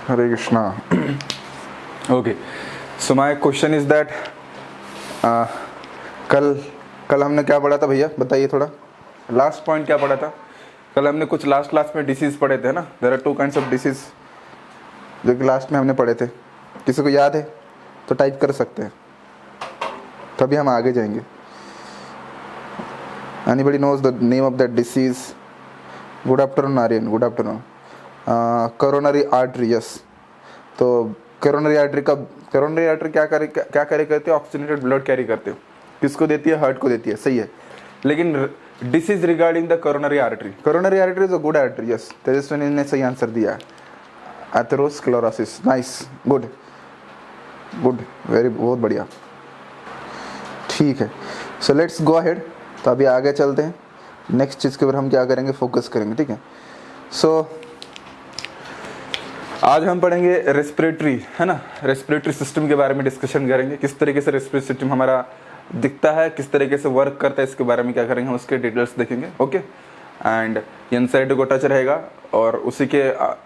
Hare Krishna. Okay, so my question is that कल हमने क्या पढ़ा था भैया, बताइए थोड़ा। लास्ट पॉइंट क्या पढ़ा था कल? हमने कुछ लास्ट क्लास में डिसीज पढ़े थे ना। There are two kinds of disease जो कि लास्ट में हमने पढ़े थे। किसी को याद है तो टाइप कर सकते हैं, तभी हम आगे जाएंगे। Anybody knows the name of that disease? Good afternoon Aryan, good afternoon. Coronary artery, yes. तो कोरोनरी आर्टरी क्या करे करते हो? ऑक्सीजनेटेड ब्लड कैरी करते हो। किसको देती है? हार्ट को देती है, सही है। लेकिन disease regarding the coronary artery is a good artery, yes. Tejaswini ने सही आंसर दिया, atherosclerosis. Nice, good good, very, बहुत बढ़िया। ठीक है, सो लेट्स गो अहेड। तो अभी आगे चलते हैं, नेक्स्ट चीज़ के ऊपर हम क्या करेंगे, फोकस करेंगे, ठीक है। सो आज हम पढ़ेंगे रेस्पिरेटरी, है ना, रेस्पिरेटरी सिस्टम के बारे में डिस्कशन करेंगे। किस तरीके से रेस्पिरेटरी सिस्टम हमारा दिखता है, किस तरीके से वर्क करता है, इसके बारे में क्या करेंगे हम, उसके डिटेल्स देखेंगे। ओके, एंड एनसीईआरटी को टच रहेगा और उसी के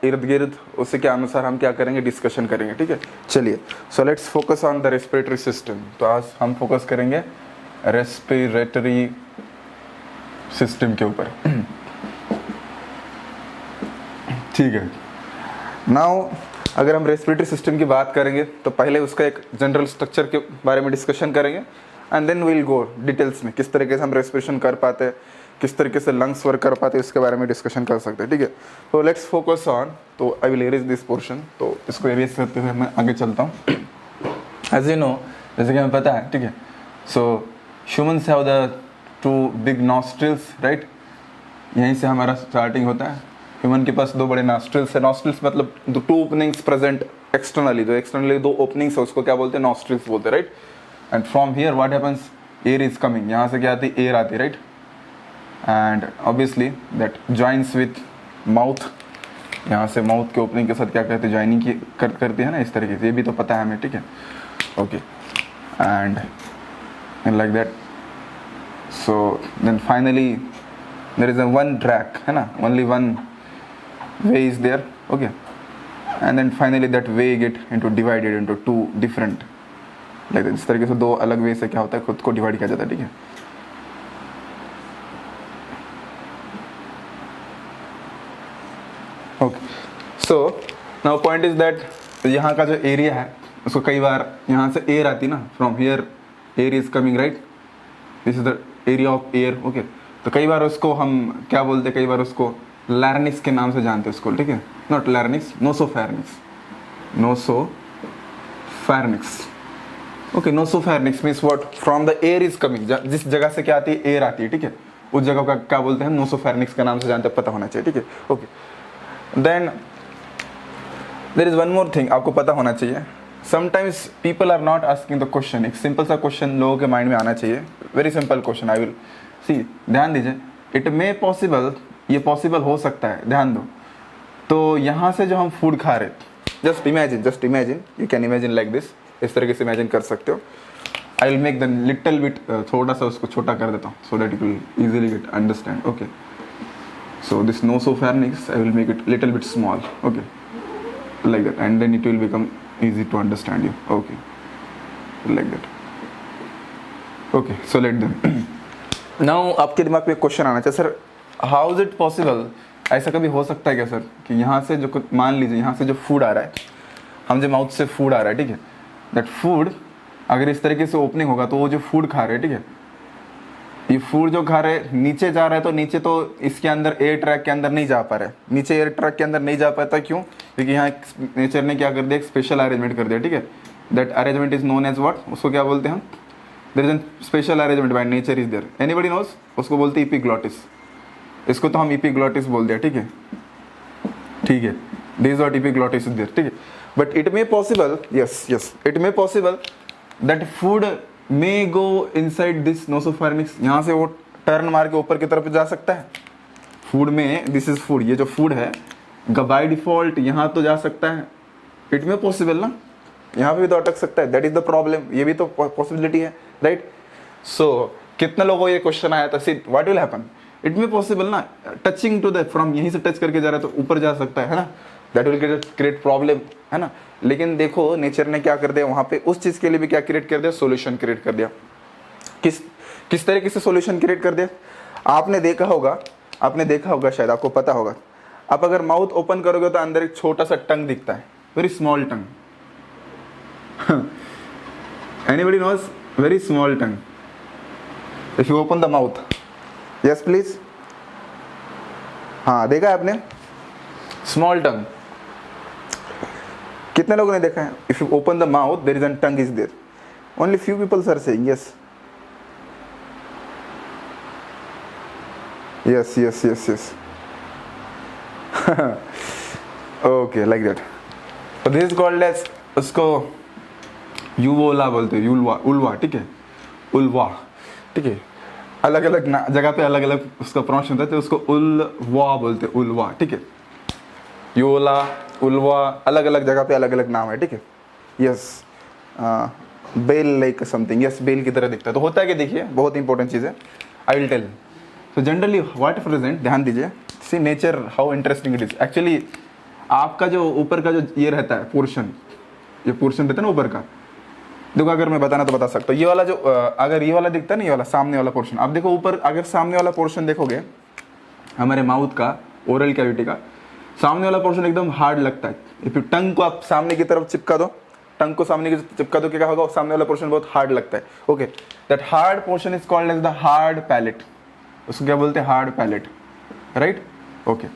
इर्द गिर्द, उसी के अनुसार हम क्या करेंगे, डिस्कशन करेंगे, ठीक है। चलिए, सो let's focus on the respiratory system. तो आज हम फोकस करेंगे रेस्पिरेटरी सिस्टम के ऊपर, ठीक है। नाउ अगर हम रेस्पिरेटरी सिस्टम की बात करेंगे तो पहले उसका एक जनरल स्ट्रक्चर के बारे में डिस्कशन करेंगे and then will go details में, किस तरीके से हम रेस्पिरेशन कर पाते हैं, किस तरीके से लंग्स वर्क कर पाते हैं, इसके बारे में डिस्कशन कर सकते हैं, ठीक है। तो लेट्स फोकस ऑन, तो I will arrays this portion. तो इसको एरेज करते हुए मैं आगे चलता हूँ। एज यू नो, जैसे कि हमें पता है, ठीक है, so humans have the two big nostrils, right. यहीं से हमारा स्टार्टिंग होता है। ह्यूमन के पास दो बड़े नॉस्ट्रिल्स है। नॉस्ट्रिल्स मतलब the two openings present externally, जो एक्सटर्नली दो ओपनिंग्स है उसको क्या बोलते हैं, नॉस्ट्रिल्स बोलते हैं, right. And from here what happens, air is coming, यहाँ से क्या आती है, एयर आती है, right. And obviously that joins with mouth, यहाँ से माउथ के ओपनिंग के साथ क्या कहते हैं, ज्वाइनिंग की करती है ना, इस तरीके से। ये भी तो पता है हमें, ठीक है। Okay, and like that, so then finally there is a one track, है ना, only one way is there, okay, and then finally that way get into divided into two different, like that। इस तरीके से दो अलग वे से क्या होता है, खुद को डिवाइड किया जाता है, ठीक है। Okay, so now point is that यहाँ का जो एरिया है उसको कई बार यहाँ से एयर आती ना, from here air is coming, right. This is the area of air, okay. तो कई बार उसको हम क्या बोलते हैं, कई बार उसको लैरिंक्स के नाम से जानते हैं उसको, ठीक है। Not larynx, nasopharynx, nasopharynx, okay. Nasopharynx means what, from the air is coming, जिस जगह से क्या आती है, एयर आती है, ठीक है, उस जगह का क्या बोलते हैं, नोसोफैरिंक्स के नाम से जानते हैं, पता होना चाहिए, ठीक है। Okay, then there is one more thing आपको पता होना चाहिए। Sometimes people are not asking the question. एक सिंपल सा क्वेश्चन लोगों के माइंड में आना चाहिए, very simple question. I will see, ध्यान दीजिए, इट मे पॉसिबल, ये पॉसिबल हो सकता है, ध्यान दो। तो यहाँ से जो हम फूड खा रहे, just imagine, you can imagine like this, इस तरीके से इमेजिन कर सकते हो। I will make the little bit, थोड़ा सा उसको छोटा कर देता हूँ so that you will easily get understand, okay. So this nasopharynx I will make it little bit small, okay, like that, and then it will become easy to understand you, okay, like that, okay, so let them now आपके दिमाग में एक question आना चाहिए, sir how is it possible, ऐसा कभी हो सकता है क्या सर कि यहाँ से जो, मान लीजिए यहाँ से जो फूड आ रहा है, हम जो माउथ से फूड आ रहा है, ठीक है, दैट फूड अगर इस तरीके से ओपनिंग होगा तो वो जो फूड खा रहे हैं, ठीक है, ये फूड जो खा रहे नीचे जा रहा है, तो नीचे तो इसके अंदर एयर ट्रैक के अंदर नहीं जा पा रहा है, नीचे एयर ट्रैक के अंदर नहीं जा पाता, क्यों? क्योंकि यहाँ नेचर ने क्या कर दिया, एक स्पेशल अरेंजमेंट कर दिया, ठीक है। That arrangement is known as what, उसको क्या बोलते हैं हम, there is an special arrangement by nature is there, anybody knows, उसको बोलते हैं एपिग्लॉटिस। इसको तो हम एपिग्लॉटिस बोल दिया, ठीक है, ठीक है, this is what epiglottis is there, ठीक है। But it may possible, yes, it may possible that food may go inside this nasopharynx, यहाँ से वो टर्न मार के ऊपर की तरफ जा सकता है फूड में। दिस इज फूड, ये जो फूड है बाय डिफॉल्ट यहाँ तो जा सकता है, इट मे पॉसिबल ना, यहाँ पे भी तो अटक सकता है, दैट इज द प्रॉब्लम, ये भी तो पॉसिबिलिटी है, राइट। सो कितने लोगों को ये क्वेश्चन आया था, see what will happen, it may possible ना, टचिंग टू द, फ्रॉम यहीं से टच करके जा रहा है तो ऊपर जा सकता है ना, दैट विल क्रिएट प्रॉब्लम, है ना। लेकिन देखो नेचर ने क्या कर दिया वहाँ पे, उस चीज़ के लिए भी क्या क्रिएट कर दिया, सॉल्यूशन क्रिएट कर दिया। किस तरीके से सॉल्यूशन क्रिएट कर दिया, आपने देखा होगा शायद, आपको पता होगा। आप अगर माउथ ओपन करोगे तो अंदर एक छोटा सा टंग दिखता है, very small tongue. Anybody knows very small tongue if you open the mouth, yes please. हाँ देखा है आपने, स्मॉल टंग। कितने लोगों ने देखा है, if you open the mouth there is an tongue is there, only few peoples are saying yes, yes. Okay, like that. So this is called as, उसको यूवोला बोलते हैं, उल्वा, ठीक है, उल्वा, ठीक है। अलग अलग जगह पे अलग अलग उसका प्रोनाउंस होता है, तो उसको उल्वा बोलते हैं, उल्वा, ठीक है। यूवोला, उल्वा, अलग अलग जगह पे अलग अलग नाम है, ठीक है। Yes, bell like something, yes bell की तरह दिखता है। तो होता है कि देखिए बहुत इंपॉर्टेंट चीज़ है, आई विल टेल। तो जनरली व्हाट प्रेजेंट, ध्यान दीजिए, see nature how interesting it is. Actually आपका जो ऊपर का जो ये रहता है पोर्शन, ये पोर्शन रहता है ना ऊपर का, देखो अगर मैं बताना तो बता सकता हूँ। ये वाला जो अगर ये वाला दिखता है ना, ये वाला सामने वाला पोर्शन, आप देखो ऊपर, अगर सामने वाला पोर्शन देखोगे हमारे माउथ का, ओरल कैविटी का सामने वाला पोर्शन एकदम हार्ड लगता है। इफ टंग को आप सामने की तरफ चिपका दो, टंग को सामने की चिपका दो, क्या होगा, सामने वाला पोर्शन बहुत हार्ड लगता है। Okay, that hard portion is called as the hard palate, उसको क्या बोलते हैं, hard palate, right. Okay,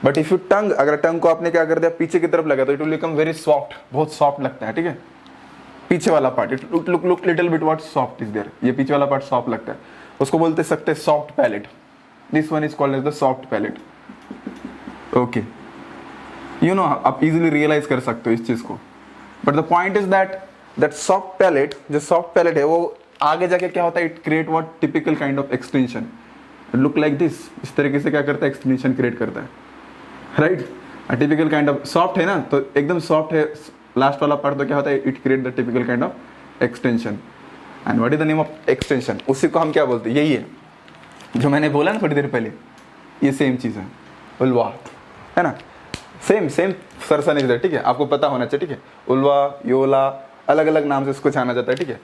but if you tongue, अगर टंग को आपने क्या कर दिया, पीछे की तरफ लगा, तो it will become very soft, बहुत सॉफ्ट लगता है, ठीक है। पीछे वाला part, it look little bit what soft is there, ये पीछे वाला पार्ट सॉफ्ट लगता है, उसको बोलते सकते हैं soft palate. This one is called as the soft palate. Okay, you know, आप इजीली रियलाइज कर सकते हो इस चीज को। But the point is that soft palate, जो सॉफ्ट पैलेट है वो आगे जाके क्या होता है, it create what typical kind of extension, look like this, इस तरीके से क्या करता है, एक्सटेंशन क्रिएट करता है, right. Typical kind of soft है ना, तो एकदम सॉफ्ट है लास्ट वाला पार्ट, तो क्या होता है, it create the typical kind of extension. And what is the name of extension, उसी को हम क्या बोलते हैं, यही है जो मैंने बोला ना थोड़ी देर पहले, ये सेम चीज़ है, उल्वा, है ना, सेम सरसन इज दैट, ठीक है, आपको पता होना चाहिए, ठीक है। उल्वा, योला, अलग अलग नाम से इसको जाना जाता है, ठीक है।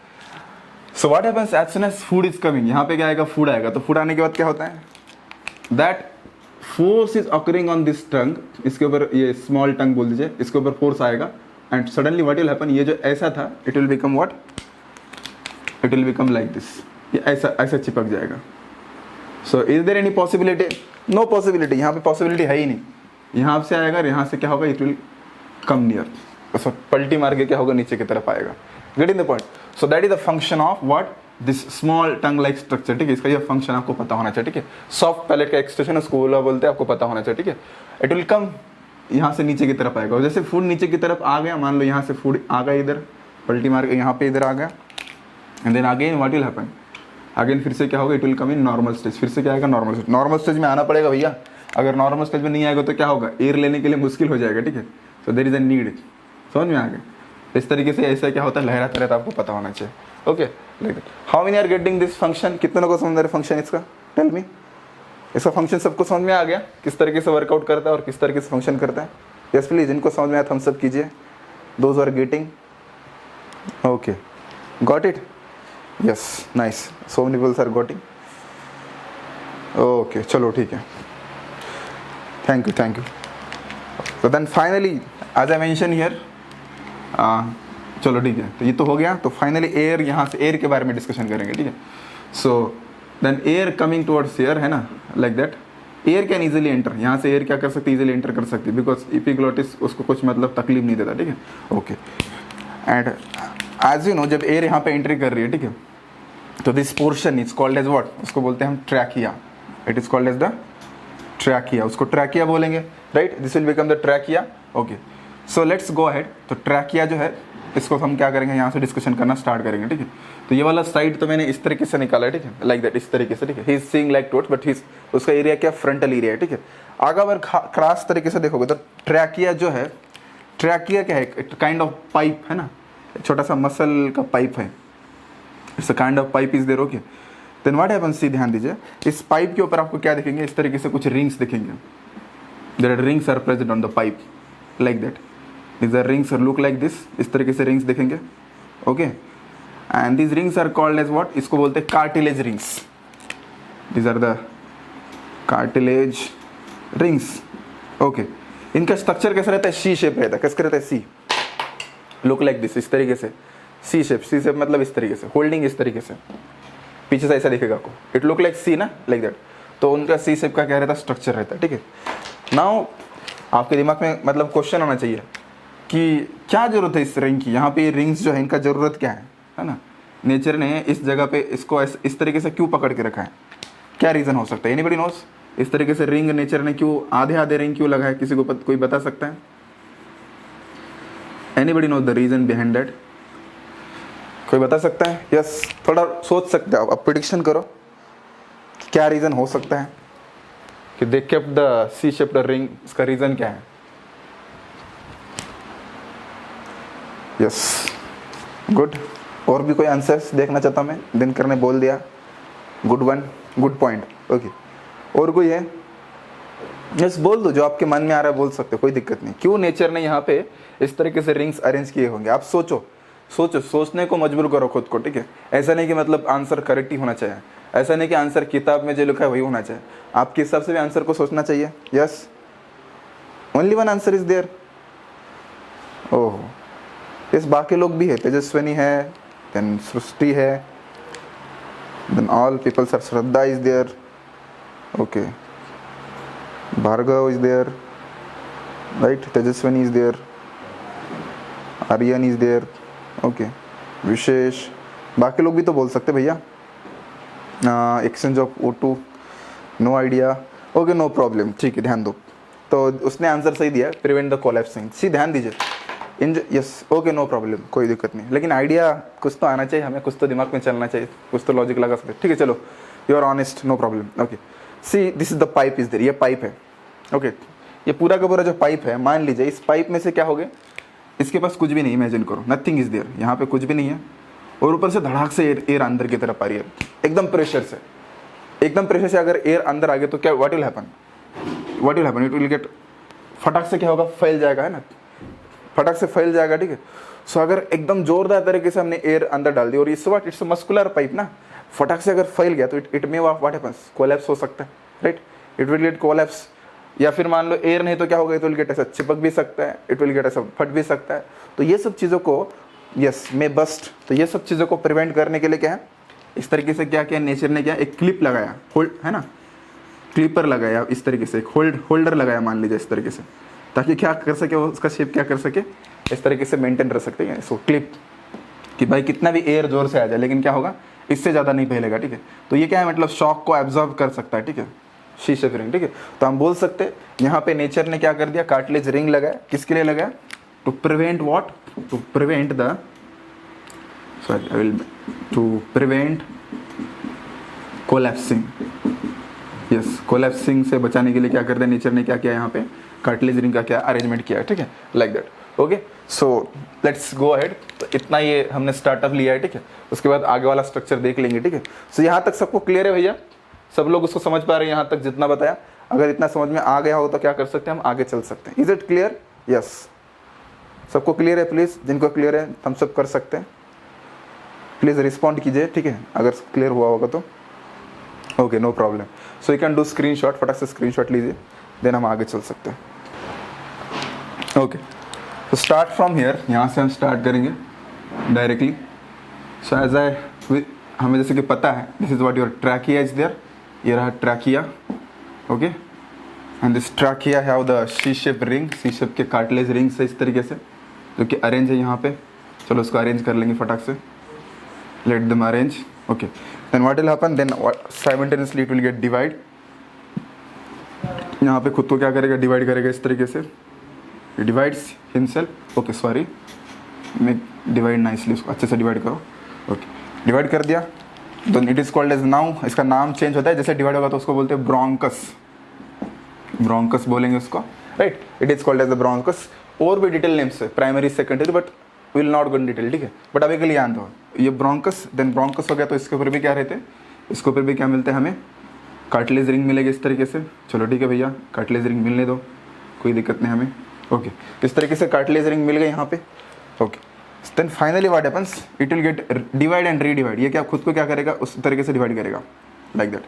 So what happens as soon as food is coming, यहाँ पे क्या आएगा, फूड आएगा, तो फूड आने के बाद क्या होता है, that force is occurring on this tongue, इसके ऊपर, ये स्मॉल टंग बोल दीजिए, इसके ऊपर फोर्स आएगा, and suddenly what will happen, ये जो ऐसा था, it will become what, it will become like this, ये ऐसा चिपक जाएगा। So is there any possibility, no possibility, यहाँ पे पॉसिबिलिटी है ही नहीं। यहाँ से आएगा और यहाँ से क्या होगा, इट विल कम नियर, पलटी मार के क्या होगा, नीचे की तरफ आएगा। Getting the point. So that is the function of what, this small tongue like structure, ठीक है। इसका ये फंक्शन आपको पता होना चाहिए, ठीक है। सॉफ्ट पैलेट का एक्सटेंशन उसको ओला बोलते हैं, आपको पता होना चाहिए, ठीक है। इट विल कम यहाँ से नीचे की तरफ आएगा, और जैसे फूड नीचे की तरफ आ गया, मान लो यहाँ से फूड आ गया इधर, पलटी मार के यहाँ पे इधर आ गया, and then again what will happen, again फिर से क्या होगा, it will come in normal stage, फिर से क्या आएगा, नॉर्मल स्टेज। नॉर्मल स्टेज में आना पड़ेगा भैया, अगर नॉर्मल स्टेज में नहीं आएगा तो क्या होगा, एयर लेने के लिए मुश्किल हो जाएगा, ठीक है। So there is a need, समझ में आ गया। इस तरीके से ऐसा क्या होता है, लहराता रहता, आपको पता होना चाहिए। Okay, like that. How many are getting this function, कितने लोगों को समझ आ रहा है फंक्शन इसका, टेल मी। इसका फंक्शन सबको समझ में आ गया, किस तरीके से वर्कआउट करता है और किस तरीके से फंक्शन करता है। यस प्लीज, जिनको समझ में आया थम्स अप कीजिए, those are getting. Okay, got it, yes, nice, so many peoples are gotting. Okay, चलो ठीक है, thank you. So then finally, as I mentioned here, चलो ठीक है, तो ये तो हो गया। तो फाइनली एयर, यहाँ से एयर के बारे में डिस्कशन करेंगे, ठीक है। So then air coming towards air, है ना, like that, air can easily enter, यहाँ से एयर क्या कर सकती है, इजीली एंटर कर सकती है, बिकॉज एपिग्लोटिस उसको कुछ मतलब तकलीफ नहीं देता, ठीक है। Okay, and as you know, जब एयर यहाँ पे एंट्री कर रही है, ठीक है, तो this portion is called as what, उसको बोलते हैं हम trachea, it is called as the trachea, उसको ट्रैकिया बोलेंगे, right. This will become the trachea. Okay, so let's go ahead. तो ट्रैकिया जो है, इसको हम क्या करेंगे, यहाँ से डिस्कशन करना स्टार्ट करेंगे, ठीक है। तो ये वाला साइड तो मैंने इस तरीके से निकाला है, ठीक है, लाइक दैट, इस तरीके से, ठीक है। He is seeing like towards, but he उसका एरिया क्या, फ्रंटल एरिया है, ठीक है। आगे अगर क्रॉस तरीके से देखोगे तो ट्रैकिया जो है, ट्रैकिया क्या है, एक काइंड ऑफ पाइप है ना, छोटा सा मसल का पाइप है, it's a kind of pipe is there. Okay, then what happens, see ध्यान दीजिए, इस पाइप के ऊपर आपको क्या दिखेंगे, इस तरीके से कुछ रिंग्स दिखेंगे, there are rings are present on the pipe, like that. These are rings look like this. इस तरीके से रिंग्स देखेंगे. Okay, and these rings are called as what? इसको बोलते हैं cartilage rings. These are the cartilage rings. Okay, इनका structure कैसा रहता है? सी शेप रहता है. कैसे रहता है? सी. Look like this. इस तरीके से सी शेप. सी शेप मतलब इस तरीके से, होल्डिंग इस तरीके से, पीछे से ऐसा दिखेगा आपको. इट लुक लाइक सी ना, लाइक दैट. तो उनका सी शेप का क्या रहता है? स्ट्रक्चर रहता है. ठीक है. नाउ आपके दिमाग में मतलब क्वेश्चन आना चाहिए कि क्या जरूरत है इस रिंग की? यहाँ पे रिंग्स जो है इनका जरूरत क्या है ना? नेचर ने इस जगह पे इसको इस तरीके से क्यों पकड़ के रखा है? क्या रीज़न हो सकता है? Anybody knows? इस तरीके से रिंग नेचर ने क्यों आधे आधे रिंग क्यों लगाया? किसी को कोई बता सकता है? Anybody know the reason behind that? कोई बता सकता है? यस, थोड़ा सोच सकते हो आप प्रिडिक्शन करो क्या रीज़न हो सकता है कि they kept the C shaped ring. इसका रीज़न क्या है? Yes, good. और भी कोई आंसर्स देखना चाहता हूँ मैं? दिनकर ने बोल दिया. Good one, good point. Okay, और कोई है? यस, बोल दो. जो आपके मन में आ रहा है बोल सकते हो, कोई दिक्कत नहीं. क्यों नेचर ने यहाँ पे इस तरीके से रिंग्स अरेंज किए होंगे? आप सोचो, सोचने को मजबूर करो खुद को. ठीक है, ऐसा नहीं कि मतलब आंसर करेक्ट ही होना चाहिए. ऐसा नहीं कि आंसर किताब में जो लिखा है वही होना चाहिए. आपके हिसाब से भी आंसर को सोचना चाहिए. Yes, only one answer is there. Oh yes, बाकी लोग भी है. तेजस्विनी है, देन सृष्टि है, then all peoples are. Shraddha is there. Okay, Bhargav is there, right. Tejaswini is there, Aryan is there. Okay, Vishesh. बाकी लोग भी तो बोल सकते भैया. Exchange of O2, no idea. Okay, no problem. ठीक है, ध्यान दो. तो उसने आंसर सही दिया, प्रिवेंट द कोलैप्सिंग. सी, ध्यान दीजिए. यस, ओके, नो प्रॉब्लम, कोई दिक्कत नहीं. लेकिन आइडिया कुछ तो आना चाहिए हमें, कुछ तो दिमाग में चलना चाहिए, कुछ तो लॉजिक लगा सकते. ठीक है, चलो, you are honest, no problem. Okay, see, this is the pipe is there. ये पाइप है. ओके, ये पूरा का पूरा जो पाइप है, मान लीजिए इस पाइप में से क्या हो गया? इसके पास कुछ भी नहीं. इमेजिन करो, नथिंग इज देयर. यहाँ पे कुछ भी नहीं है, और ऊपर से धड़ाक से एयर अंदर की तरफ आ रही है, एकदम प्रेशर से. एकदम प्रेशर से अगर एयर अंदर आ गया तो क्या what will happen? It will gate, फटाक से क्या होगा? फैल जाएगा, है ना? फटाक से फैल जाएगा. ठीक है. सो अगर एकदम जोरदार तरीके से हमने एयर अंदर डाल दी, और इस व्हाट, इट्स मस्कुलर पाइप ना, फटाक से अगर फैल गया तो it may what happens? Collapse हो सकता है, right. It will gate collapse. या फिर मान लो एयर नहीं तो क्या होगा? इट विल गेट ऐसा चिपक भी सकता है, इट विल गेट ऐसा फट भी सकता है. तो ये सब चीज़ों को, यस, मे बस्ट. तो ये सब चीज़ों को प्रिवेंट करने के लिए क्या है? इस तरीके से क्या किया नेचर ने? क्या एक क्लिप लगाया, होल्ड, है ना, क्लिपर लगाया इस तरीके से, एक होल्डर लगाया मान लीजिए इस तरीके से, ताकि क्या कर सके वो, उसका शेप क्या कर सके, इस तरीके से मेंटेन रख सकते हैं. सो क्लिप, कि भाई कितना भी एयर जोर से आ जाए लेकिन क्या होगा? इससे ज़्यादा नहीं फैलेगा. ठीक है. तो ये क्या है? मतलब शॉक को एब्जॉर्ब कर सकता है. ठीक है, सी शेप रिंग. ठीक है. तो हम बोल सकते हैं यहाँ पे नेचर ने क्या कर दिया? कार्टिलेज रिंग लगाया. किसके लिए लगाया? To prevent what? To prevent the, sorry, I will, to prevent collapsing. yes, collapsing से बचाने के लिए क्या कर दिया नेचर ने? क्या किया यहाँ पे? कार्टिलेज रिंग का क्या अरेंजमेंट किया है. ठीक है, like that. Okay, so let's go ahead. तो इतना ये हमने स्टार्टअप लिया है. ठीक है, उसके बाद आगे वाला स्ट्रक्चर देख लेंगे. ठीक है. सो यहाँ तक सबको क्लियर है भैया? सब लोग उसको समझ पा रहे हैं यहाँ तक जितना बताया? अगर इतना समझ में आ गया हो तो क्या कर सकते हैं हम? आगे चल सकते हैं. Is it clear? यस, सबको क्लियर है? प्लीज़, जिनको क्लियर है हम सब कर सकते हैं. प्लीज़ रिस्पॉन्ड कीजिए. ठीक है, अगर क्लियर हुआ होगा तो. Okay, no problem. So you can do screenshot. फटाक से स्क्रीनशॉट लीजिए, देन हम आगे चल सकते हैं. ओके, तो स्टार्ट फ्रॉम हियर. यहाँ से हम स्टार्ट करेंगे डायरेक्टली. सो एज आई, हमें जैसे कि पता है, this is what your trachea is there. ये रहा trachea. Okay, and this trachea have the C shape ring. C shape के कार्टिलेज रिंग से इस तरीके से, जो कि अरेंज है यहाँ पे. चलो उसको अरेंज कर लेंगे फटाक से. Let them arrange. Okay, then what will happen? Then simultaneously it will get divide. यहाँ पे खुद को क्या करेगा? डिवाइड करेगा इस तरीके से. Divides himself. ओके, सॉरी, मैं डिवाइड नाइसली, उसको अच्छे से डिवाइड करो. ओके, डिवाइड कर दिया. तो it is called as, now इसका नाम चेंज होता है. जैसे डिवाइड होगा तो उसको बोलते हैं ब्रोंकस. ब्रोंकस बोलेंगे उसको, right. It is called as the bronchus. और भी डिटेल नेम्स है, primary, secondary, but will not go in detail. ठीक है, बट अभी के लिए याद हो ये ब्रोंकस. देन ब्रोंकस हो गया तो इसके ऊपर भी क्या रहते हैं? इसके ऊपर भी क्या मिलते हैं हमें? कार्टिलेज रिंग मिलेगी इस तरीके से. चलो ठीक है भैया, कार्टिलेज रिंग मिलने दो, कोई दिक्कत नहीं हमें. ओके, इस तरीके से कार्टिलेज रिंग मिल गई यहाँ पे। Okay, then finally what happens, it will get divide and redivide. ये क्या खुद को क्या करेगा, उस तरीके से डिवाइड करेगा लाइक दैट।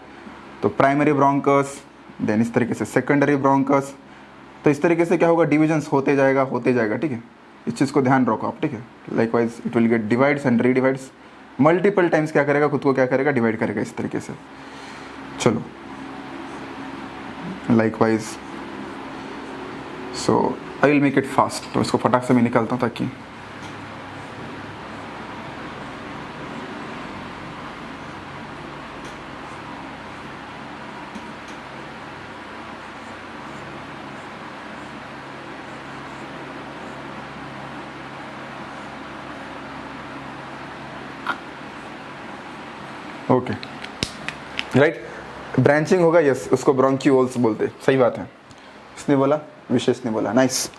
तो प्राइमरी ब्रोंकस, देन इस तरीके से सेकेंडरी ब्रोंकस। तो इस तरीके से क्या होगा, डिविजन्स होते जाएगा, ठीक है। इस चीज़ को ध्यान रखो आप, ठीक है। Likewise it will get divides and redivides, multiple times क्या करेगा, खुद को क्या करेगा, डिवाइड करेगा इस तरीके से। चलो likewise, so I will make it fast. तो इसको फटाक से मैं निकालता हूँ ताकि ओके राइट। ब्रांचिंग होगा, यस, उसको ब्रोंक्यूल्स बोलते, सही बात है। इसने बोला, विशेष ने बोला, नाइस।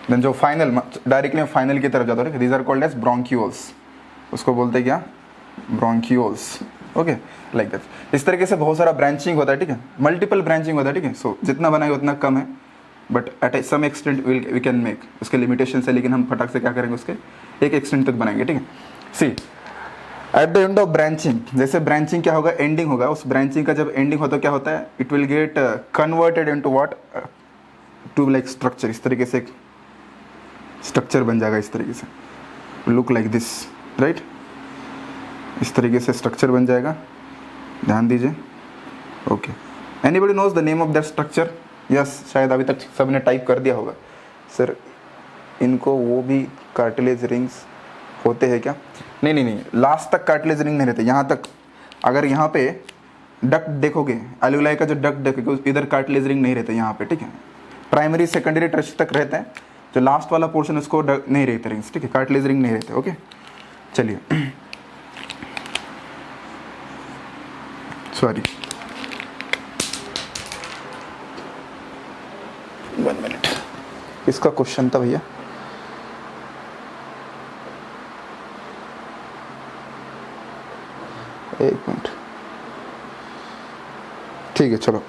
देन जो फाइनल, डायरेक्टली फाइनल की तरफ जाता है, these are called as bronchioles. उसको बोलते हैं क्या, ब्रोंक्यूल्स। Okay, like that. इस तरीके से बहुत सारा ब्रांचिंग होता है, ठीक है, मल्टीपल ब्रांचिंग होता है, ठीक है। सो जितना बनाएगा उतना कम है, but at some extent we can make, उसके लिमिटेशन है, लेकिन हम फटाक से क्या करेंगे, उसके एक एक्सटेंट तक बनाएंगे, ठीक है। See at the end of branching, जैसे ब्रांचिंग क्या होगा, एंडिंग होगा, उस ब्रांचिंग का जब एंडिंग होता है क्या होता है, it will get converted into what, to like structure. इस तरीके से एक स्ट्रक्चर बन जाएगा, इस तरीके से, लुक लाइक दिस, राइट। इस तरीके से स्ट्रक्चर बन जाएगा, ध्यान दीजिए। Okay, anybody knows the name of that structure? Yes, शायद अभी तक सबने टाइप कर दिया होगा। सर इनको वो भी कार्टिलेज रिंग्स होते हैं क्या? नहीं, लास्ट तक कार्टिलेज रिंग नहीं रहते, यहाँ तक। अगर यहाँ पे डक्ट देखोगे, एल्यूलाई का जो डक्ट देखोगे, इधर कार्टिलेज रिंग नहीं रहते यहाँ पे, ठीक है। प्राइमरी सेकेंडरी टर्शियरी तक रहते हैं, जो लास्ट वाला पोर्शन उसको नहीं रहते रिंग्स, ठीक है, कार्टिलेज रिंग नहीं रहते। ओके, चलिए सॉरी 1 मिनट, इसका क्वेश्चन था भैया। एक मिनट, ठीक है, चलो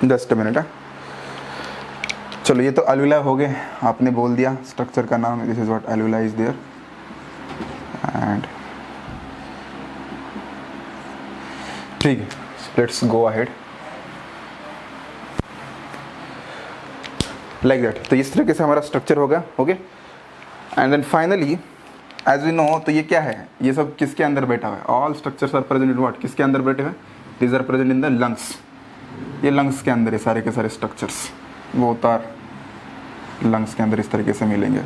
जस्ट अ मिनट है। चलो ये तो अलुला हो गए, आपने बोल दिया स्ट्रक्चर का नाम, this is what alula is there. And ठीक है, let's go ahead like that. तो इस तरीके से हमारा स्ट्रक्चर होगा, okay. And then finally as we know, तो ये क्या है, ये सब किसके अंदर बैठा हुआ है, all structures are present in what, किसके अंदर बैठे हुए, these are present in the lungs. ये लंग्स के अंदर है सारे के सारे स्ट्रक्चर्स, वो उतार लंग्स के अंदर इस तरीके से मिलेंगे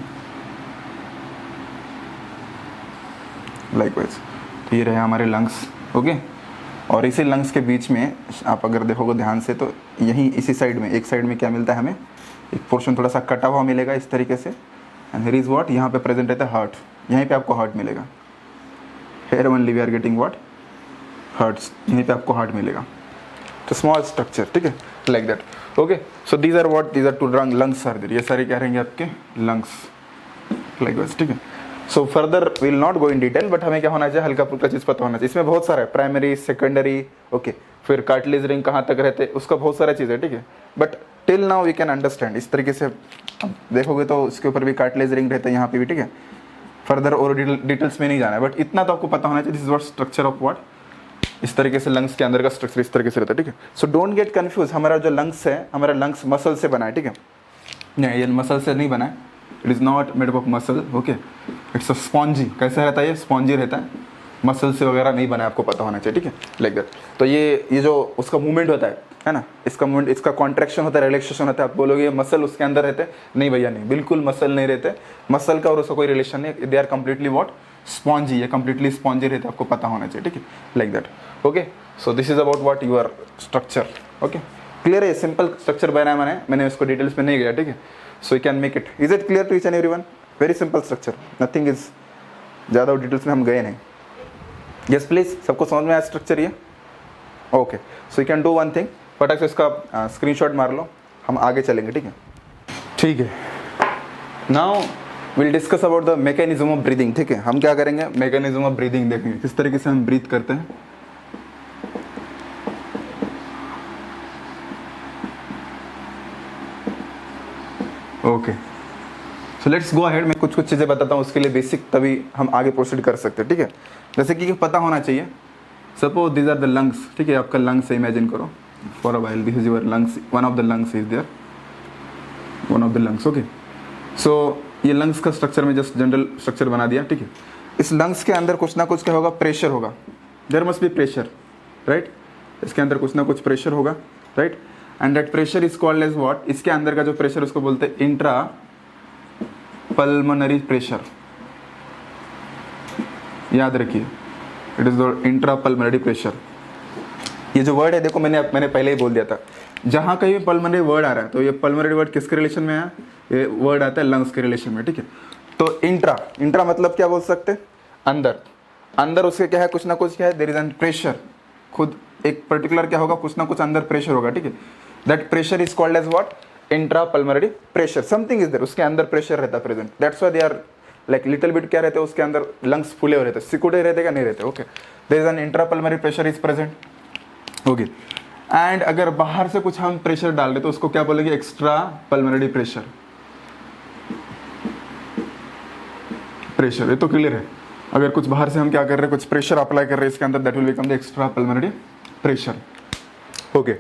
लाइकवाइज। तो ये रहे हमारे लंग्स, ओके। और इसी लंग्स के बीच में आप अगर देखोगे ध्यान से, तो यहीं इसी साइड में, एक साइड में क्या मिलता है हमें, एक पोर्शन थोड़ा सा कटा हुआ मिलेगा इस तरीके से। एंड हियर इज व्हाट, यहाँ पे प्रेजेंट रहता है हार्ट, यहीं पे आपको हार्ट मिलेगा। Here only we are getting what, hearts, यहीं पे आपको हार्ट मिलेगा। तो स्मॉल स्ट्रक्चर, ठीक है, like that. Okay, so these are what, these are two lungs are there, ये सारे क्या रहेंगे आपके लंग्स लाइक दैट, ठीक है। So further will not go in detail, but हमें क्या होना चाहिए, हल्का फुल्का चीज़ पता होना चाहिए। इसमें बहुत सारा है, प्राइमरी, सेकेंडरी, ओके, फिर कार्टिलेज रिंग कहाँ तक रहते, उसका बहुत सारा चीज़ है, ठीक है। But till now we can understand, इस तरीके से अब देखोगे तो उसके ऊपर भी कार्टिलेज रिंग रहते हैं, यहाँ पे भी, ठीक है। फर्दर और डिटेल्स में नहीं जाना है, बट इतना तो आपको पता होना चाहिए, this is what structure of what, इस तरीके से लंग्स के अंदर का स्ट्रक्चर इस तरीके से रहता है, ठीक है। सो डोंट गेट कंफ्यूज, हमारा जो लंग्स है, हमारा लंग्स मसल से बना है, ठीक है। नहीं, ये मसल से नहीं बना है, it is not made of muscle, okay. It's a spongy, कैसा रहता है ये, स्पॉन्जी रहता है, मसल से वगैरह नहीं बना है, आपको पता होना चाहिए, ठीक है, लाइक दैट। तो ये जो उसका मूवमेंट होता है ना, इसका मूवमेंट, इसका कॉन्ट्रैक्शन होता है, रिलैक्सेशन होता है। आप बोलोगे ये मसल उसके अंदर रहते हैं, नहीं भैया नहीं, बिल्कुल मसल नहीं रहते, मसल का और उसका कोई रिलेशन नहीं, they are completely what, spongy, ये कंप्लीटली स्पॉन्जी रहते हैं, आपको पता होना चाहिए, ठीक है, like that. Okay, so this is about what your structure, okay. Clear है, सिंपल स्ट्रक्चर बनाया मैंने उसको डिटेल्स में नहीं गया, ठीक है। So you can make it, is it clear to each and everyone? Very simple structure, nothing is, ज़्यादा डिटेल्स में हम गए नहीं। यस प्लीज, सबको समझ में आया स्ट्रक्चर ये? Okay, so you can do one thing, फटाक से इसका स्क्रीनशॉट मार लो, हम आगे चलेंगे, ठीक है। ठीक है, now will discuss about the mechanism of breathing, ठीक है। हम क्या करेंगे, मैकेनिज्म ऑफ ब्रीदिंग देखेंगे, किस तरीके से हम ब्रीथ करते हैं। Okay, so let's go ahead. मैं कुछ कुछ चीज़ें बताता हूँ, उसके लिए बेसिक, तभी हम आगे प्रोसीड कर सकते हैं, ठीक है। जैसे कि पता होना चाहिए, suppose these are the lungs, ठीक है, आपका लंग्स इमेजिन करो for a while, this is your lungs, one of the lungs is there, one of the lungs, okay. So ये लंग्स का स्ट्रक्चर में जस्ट जनरल स्ट्रक्चर बना दिया, ठीक है। इस लंग्स के अंदर कुछ ना कुछ क्या होगा, प्रेशर होगा, there must be pressure, right. इसके अंदर कुछ ना कुछ प्रेशर होगा, right, and that pressure is called as what, इसके अंदर का जो प्रेशर उसको बोलते हैं इंट्रा पल्मोनरी प्रेशर, याद रखिए, it is the intra pulmonary pressure. ये जो वर्ड है देखो, मैंने पहले ही बोल दिया था, जहां कहीं भी पल्मोनरी वर्ड आ रहा है तो ये पल्मोनरी वर्ड किसके रिलेशन में है, ये वर्ड आता है लंग्स के रिलेशन में, ठीक है। तो इंट्रा मतलब क्या बोल सकते हैं, अंदर उसके क्या है, कुछ ना कुछ क्या है, देयर इज एन प्रेशर, खुद एक पर्टिकुलर क्या होगा, कुछ ना कुछ अंदर प्रेशर होगा, ठीक है। That pressure is called as what, intra pulmonary pressure, something is there, उसके अंदर प्रेशर रहता है present, that's why they are like little bit क्या रहते हैं, उसके अंदर लंग्स फूले हुए रहते हैं, सिकुड़े रहते क्या नहीं रहते, okay. There is an intra pulmonary pressure is present, okay. And अगर बाहर से कुछ हम प्रेशर डाल रहे तो उसको क्या बोलेंगे, एक्स्ट्रा पल्मोनरी प्रेशर, ये तो क्लियर है। अगर कुछ बाहर से हम क्या कर रहे हैं, कुछ प्रेशर अप्लाई कर रहे हैं इसके अंदर, that will become the extra pulmonary pressure, okay.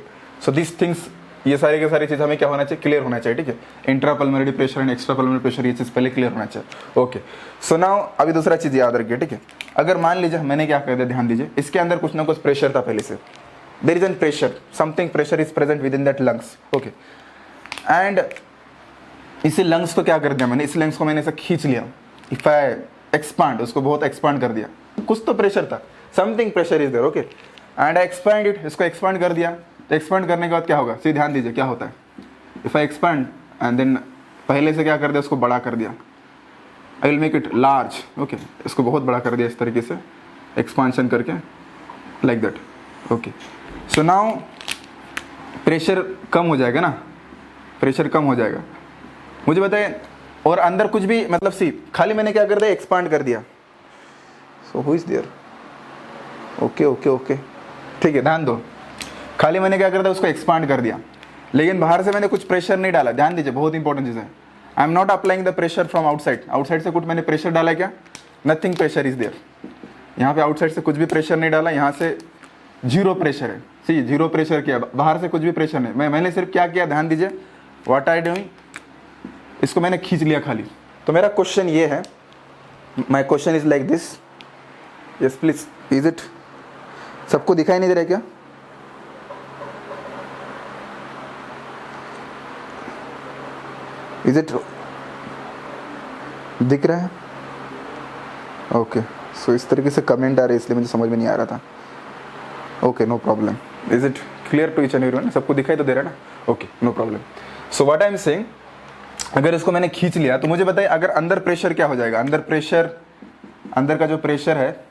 So this things, ये सारी की सारी चीज हमें क्या होना चाहिए, क्लियर होना चाहिए, ठीक है। Intra pulmonary pressure and extra pulmonary pressure, ये चीज पहले क्लियर होना चाहिए, ओके। सो नाउ अभी दूसरा चीज याद रखिए, ठीक है। अगर मान लीजिए मैंने क्या कर दिया, ध्यान दीजिए, इसके अंदर कुछ ना कुछ प्रेशर था पहले से, there is an pressure, something pressure is present with in that lungs, okay. And इसी लंग्स को क्या कर दिया मैंने, इस लंग्स को मैंने ऐसे खींच लिया, इफ आई एक्सपांड, उसको बहुत एक्सपांड कर दिया, कुछ तो प्रेशर था, something pressure is there, okay. And I expand it, इसको एक्सपांड कर दिया, तो एक्सपांड करने के बाद क्या होगा, सीधे ध्यान दीजिए क्या होता है, if I expand and then पहले से क्या कर दिया, उसको बड़ा कर दिया, I will make it large, okay. इसको बहुत बड़ा कर दिया इस तरीके से, एक्सपांशन करके, like that, okay. So now pressure कम हो जाएगा ना, प्रेशर कम हो जाएगा, मुझे बताए, और अंदर कुछ भी मतलब सी, खाली मैंने क्या कर दिया, एक्सपांड कर दिया, so who is there, okay okay okay, ठीक है, ध्यान दो, खाली मैंने क्या कर दिया, उसको एक्सपांड कर दिया, लेकिन बाहर से मैंने कुछ प्रेशर नहीं डाला, ध्यान दीजिए, बहुत इंपॉर्टेंट चीज़ है, I am not applying the pressure from outside से कुछ मैंने प्रेशर डाला क्या, नथिंग प्रेशर इज देयर, यहाँ पे आउटसाइड से कुछ भी प्रेशर नहीं डाला, यहाँ से जीरो प्रेशर है, सी जीरो प्रेशर किया, बाहर से कुछ भी प्रेशर नहीं, मैंने सिर्फ क्या किया, ध्यान दीजिए, व्हाट आई डूइंग, इसको मैंने खींच लिया खाली। तो मेरा क्वेश्चन ये है, my question is like this, yes please, is it, सबको दिखाई नहीं दे रहा क्या, इज इट दिख रहा है, ओके। सो इस तरीके से कमेंट आ रहे, इसलिए मुझे समझ में नहीं आ रहा था, okay, no problem, is it clear to each and everyone, सबको दिखाई तो दे रहा है ना, okay, no problem. So what I am saying, अगर इसको मैंने खींच लिया तो मुझे बताइए, अगर अंदर प्रेशर क्या हो जाएगा, अंदर का जो प्रेशर है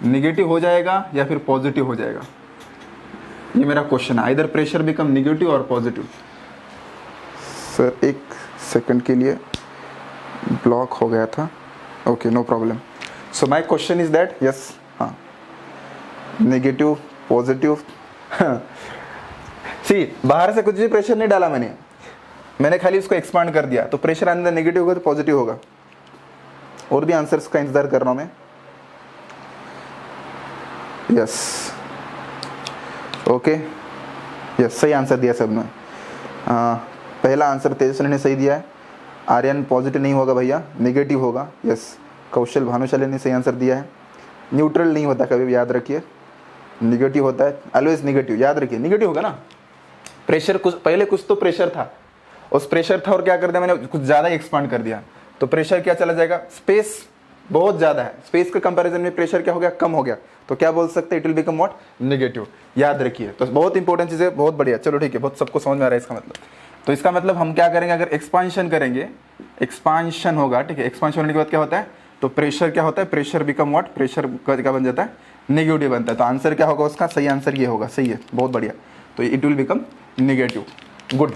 निगेटिव हो जाएगा या फिर पॉजिटिव हो जाएगा, ये मेरा क्वेश्चन है, आइदर प्रेशर बिकम निगेटिव और पॉजिटिव। सर एक सेकंड के लिए ब्लॉक हो गया था, okay, no problem. So my question is that, yes, हाँ, नेगेटिव पॉजिटिव, सी बाहर से कुछ भी प्रेशर नहीं डाला मैंने खाली उसको एक्सपांड कर दिया, तो प्रेशर अंदर नेगेटिव होगा तो पॉजिटिव होगा। और भी आंसर्स का इंतजार कर रहा हूं मैं, यस, ओके, यस, सही आंसर दिया सबने, पहला आंसर तेजस्वी ने सही दिया है, आर्यन पॉजिटिव नहीं होगा भैया, नेगेटिव होगा, यस, कौशल भानुशाली ने सही आंसर दिया है, न्यूट्रल नहीं होता कभी भी, याद रखिए, निगेटिव होता है, ऑलवेज निगेटिव, याद रखिए, निगेटिव होगा ना, प्रेशर पहले कुछ तो प्रेशर था, उस प्रेशर था और क्या कर दिया मैंने, कुछ ज़्यादा एक्सपांड कर दिया, तो प्रेशर क्या चला जाएगा, स्पेस बहुत ज़्यादा है, स्पेस के कंपैरिजन में प्रेशर क्या हो गया, कम हो गया, तो क्या बोल सकते हैं, it will become what, negative, याद रखिए। तो बहुत इंपॉर्टेंट चीज़ है, बहुत बढ़िया, चलो ठीक है, बहुत सबको समझ में आ रहा है इसका मतलब। तो इसका मतलब हम क्या करेंगे, अगर एक्सपांशन करेंगे, एक्सपांशन होगा, ठीक है, एक्सपांशन होने के बाद क्या होता है, तो प्रेशर क्या होता है, प्रेशर बिकम व्हाट, प्रेशर क्या बन जाता है, नेगेटिव बनता है, तो आंसर क्या होगा उसका, सही आंसर ये होगा, सही है, बहुत बढ़िया, तो it will become negative, good.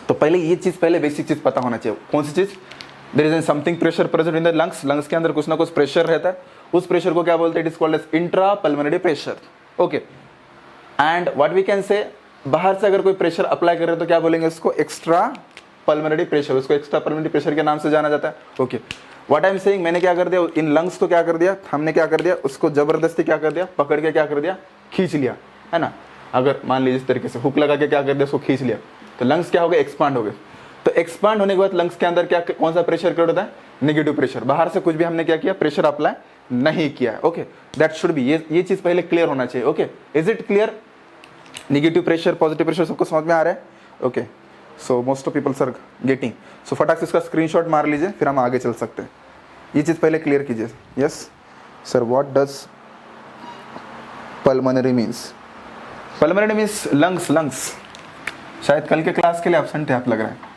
तो पहले ये चीज़, पहले बेसिक चीज़ पता होना चाहिए, कौन सी चीज़, there is something pressure present in the lungs के अंदर कुछ ना कुछ प्रेशर रहता है, उस प्रेशर को क्या बोलते हैं, it is called as intra pulmonary pressure, okay. And what we can say, बाहर से अगर कोई प्रेशर अप्लाई कर रहे हैं तो क्या बोलेंगे उसको, एक्स्ट्रा पल्मोनरी प्रेशर, उसको एक्स्ट्रा पल्मोनरी प्रेशर के नाम से जाना जाता है। Okay, what I am saying, मैंने क्या कर दिया, इन लंग्स को क्या कर दिया, हमने क्या कर दिया, उसको जबरदस्ती क्या कर दिया, पकड़ के क्या कर दिया, खींच लिया, है ना। अगर मान लीजिए इस तरीके से हुक लगा के क्या कर दिया, उसको खींच लिया, तो लंग्स क्या हो गए, एक्सपांड हो गए। तो एक्सपांड होने के बाद लंग्स के अंदर क्या, कौन सा प्रेशर क्रिएट होता है, नेगेटिव प्रेशर। बाहर से कुछ भी हमने क्या किया, प्रेशर अप्लाई नहीं किया। ओके, दैट शुड बी, ये चीज पहले क्लियर होना चाहिए। Okay, is it clear, negative pressure positive pressure सबको समझ में आ रहा है। Okay, so most of peoples are getting, so फटाक से इसका स्क्रीनशॉट मार लीजिए, फिर हम आगे चल सकते हैं। ये चीज पहले क्लियर कीजिए। Yes sir, what does pulmonary means, pulmonary means lungs. शायद कल के क्लास के लिए एब्सेंट थे आप, लग रहा है।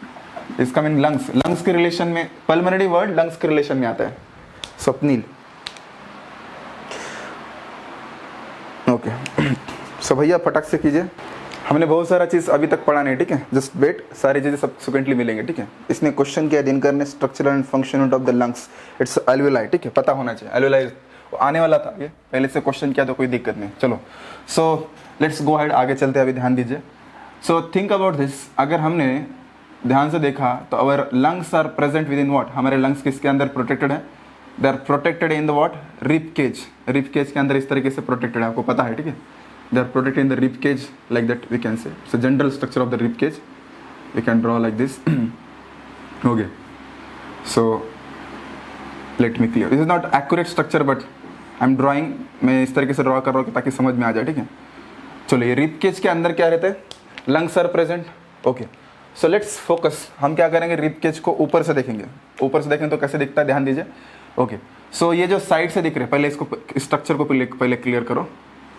इसका मीन लंग्स के रिलेशन में, पल्मोनरी वर्ड लंग्स के रिलेशन में आता है। स्वप्नील, ओके। सो भैया फटाक से कीजिए, हमने बहुत सारा चीज़ अभी तक पढ़ा नहीं, ठीक है। जस्ट वेट, सारी चीज़ें सब्सिक्वेंटली मिलेंगे, ठीक है। इसने क्वेश्चन किया दिन करने, structure and function of the lungs, it's alveoli, ठीक है, पता होना चाहिए। एल्वेलाई आने वाला था, ये पहले से क्वेश्चन किया तो कोई दिक्कत नहीं। चलो, सो लेट्स गो हेड, आगे चलते हैं, अभी ध्यान दीजिए। सो थिंक अबाउट दिस, अगर हमने ध्यान से देखा तो our lungs are present with in what, हमारे लंग्स किसके अंदर प्रोटेक्टेड है, they are protected in the what, rib cage. Rib cage के अंदर इस तरीके से प्रोटेक्टेड है, आपको पता है, ठीक है। They are protected in the rib cage like that, we can say. So general structure of the rib cage we can draw like this. Okay, so let me clear, this is not accurate structure but I am drawing, मैं इस तरीके से draw कर रहा हूँ ताकि समझ में आ जाए, ठीक है। चलो, ये रिब केज के अंदर क्या रहता है, lungs are present. Okay, so let's focus, हम क्या करेंगे, रिब केज को ऊपर से देखेंगे। ऊपर से देखेंगे तो कैसे दिखता है, ध्यान दीजिए। ओके, सो ये जो साइड से दिख रहे हैं, पहले इसको, स्ट्रक्चर को पहले क्लियर करो।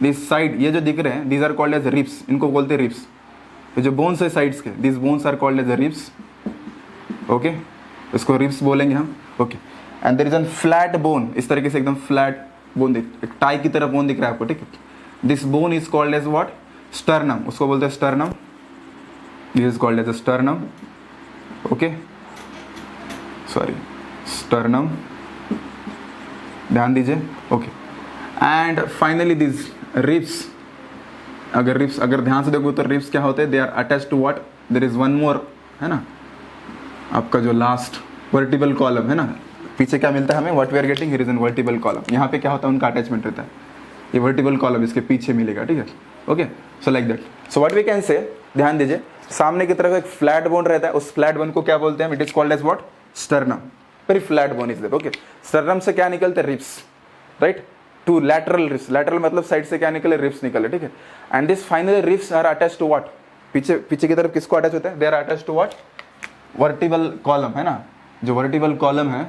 दिस साइड, ये जो दिख रहे हैं, these are called as ribs, इनको बोलते हैं रिब्स। ये जो बोन्स है साइड्स के, this bones are called as ribs. Okay, इसको रिब्स बोलेंगे हम। Okay, and there is an flat bone, इस तरीके से एकदम फ्लैट बोन दिख, एक टाई की तरह बोन दिख रहा है आपको, ठीक है। This bone is called as what, sternum, उसको बोलते हैं sternum. This is called as a sternum. Okay, sorry, sternum, ध्यान दीजिए। Okay, and finally this ribs, अगर ध्यान से देखो तो रिब्स क्या होते हैं, they are attached to what, there is one more, है ना, आपका जो लास्ट वर्टिबल कॉलम है ना, पीछे क्या मिलता है हमें, what we are getting, here is an vertebral column. यहाँ पे क्या होता है, उनका अटैचमेंट रहता है, ये वर्टिबल कॉलम इसके पीछे मिलेगा, ठीक है। Okay, so like that, so what we can say, ध्यान दीजिए, सामने की तरफ एक फ्लैट बोन रहता है, उस फ्लैट बोन को क्या बोलते हैं, it is called as what, sternum. Very flat bone is there. Okay, sternum से क्या निकलते हैं, ribs, right, to lateral ribs, lateral मतलब साइड से क्या निकले, रिब्स निकले, ठीक है। And this finally ribs are attached to what, पीछे की तरफ किसको अटैच होता है, they are attached to what, vertebral column, है ना। जो वर्टिबल कॉलम है,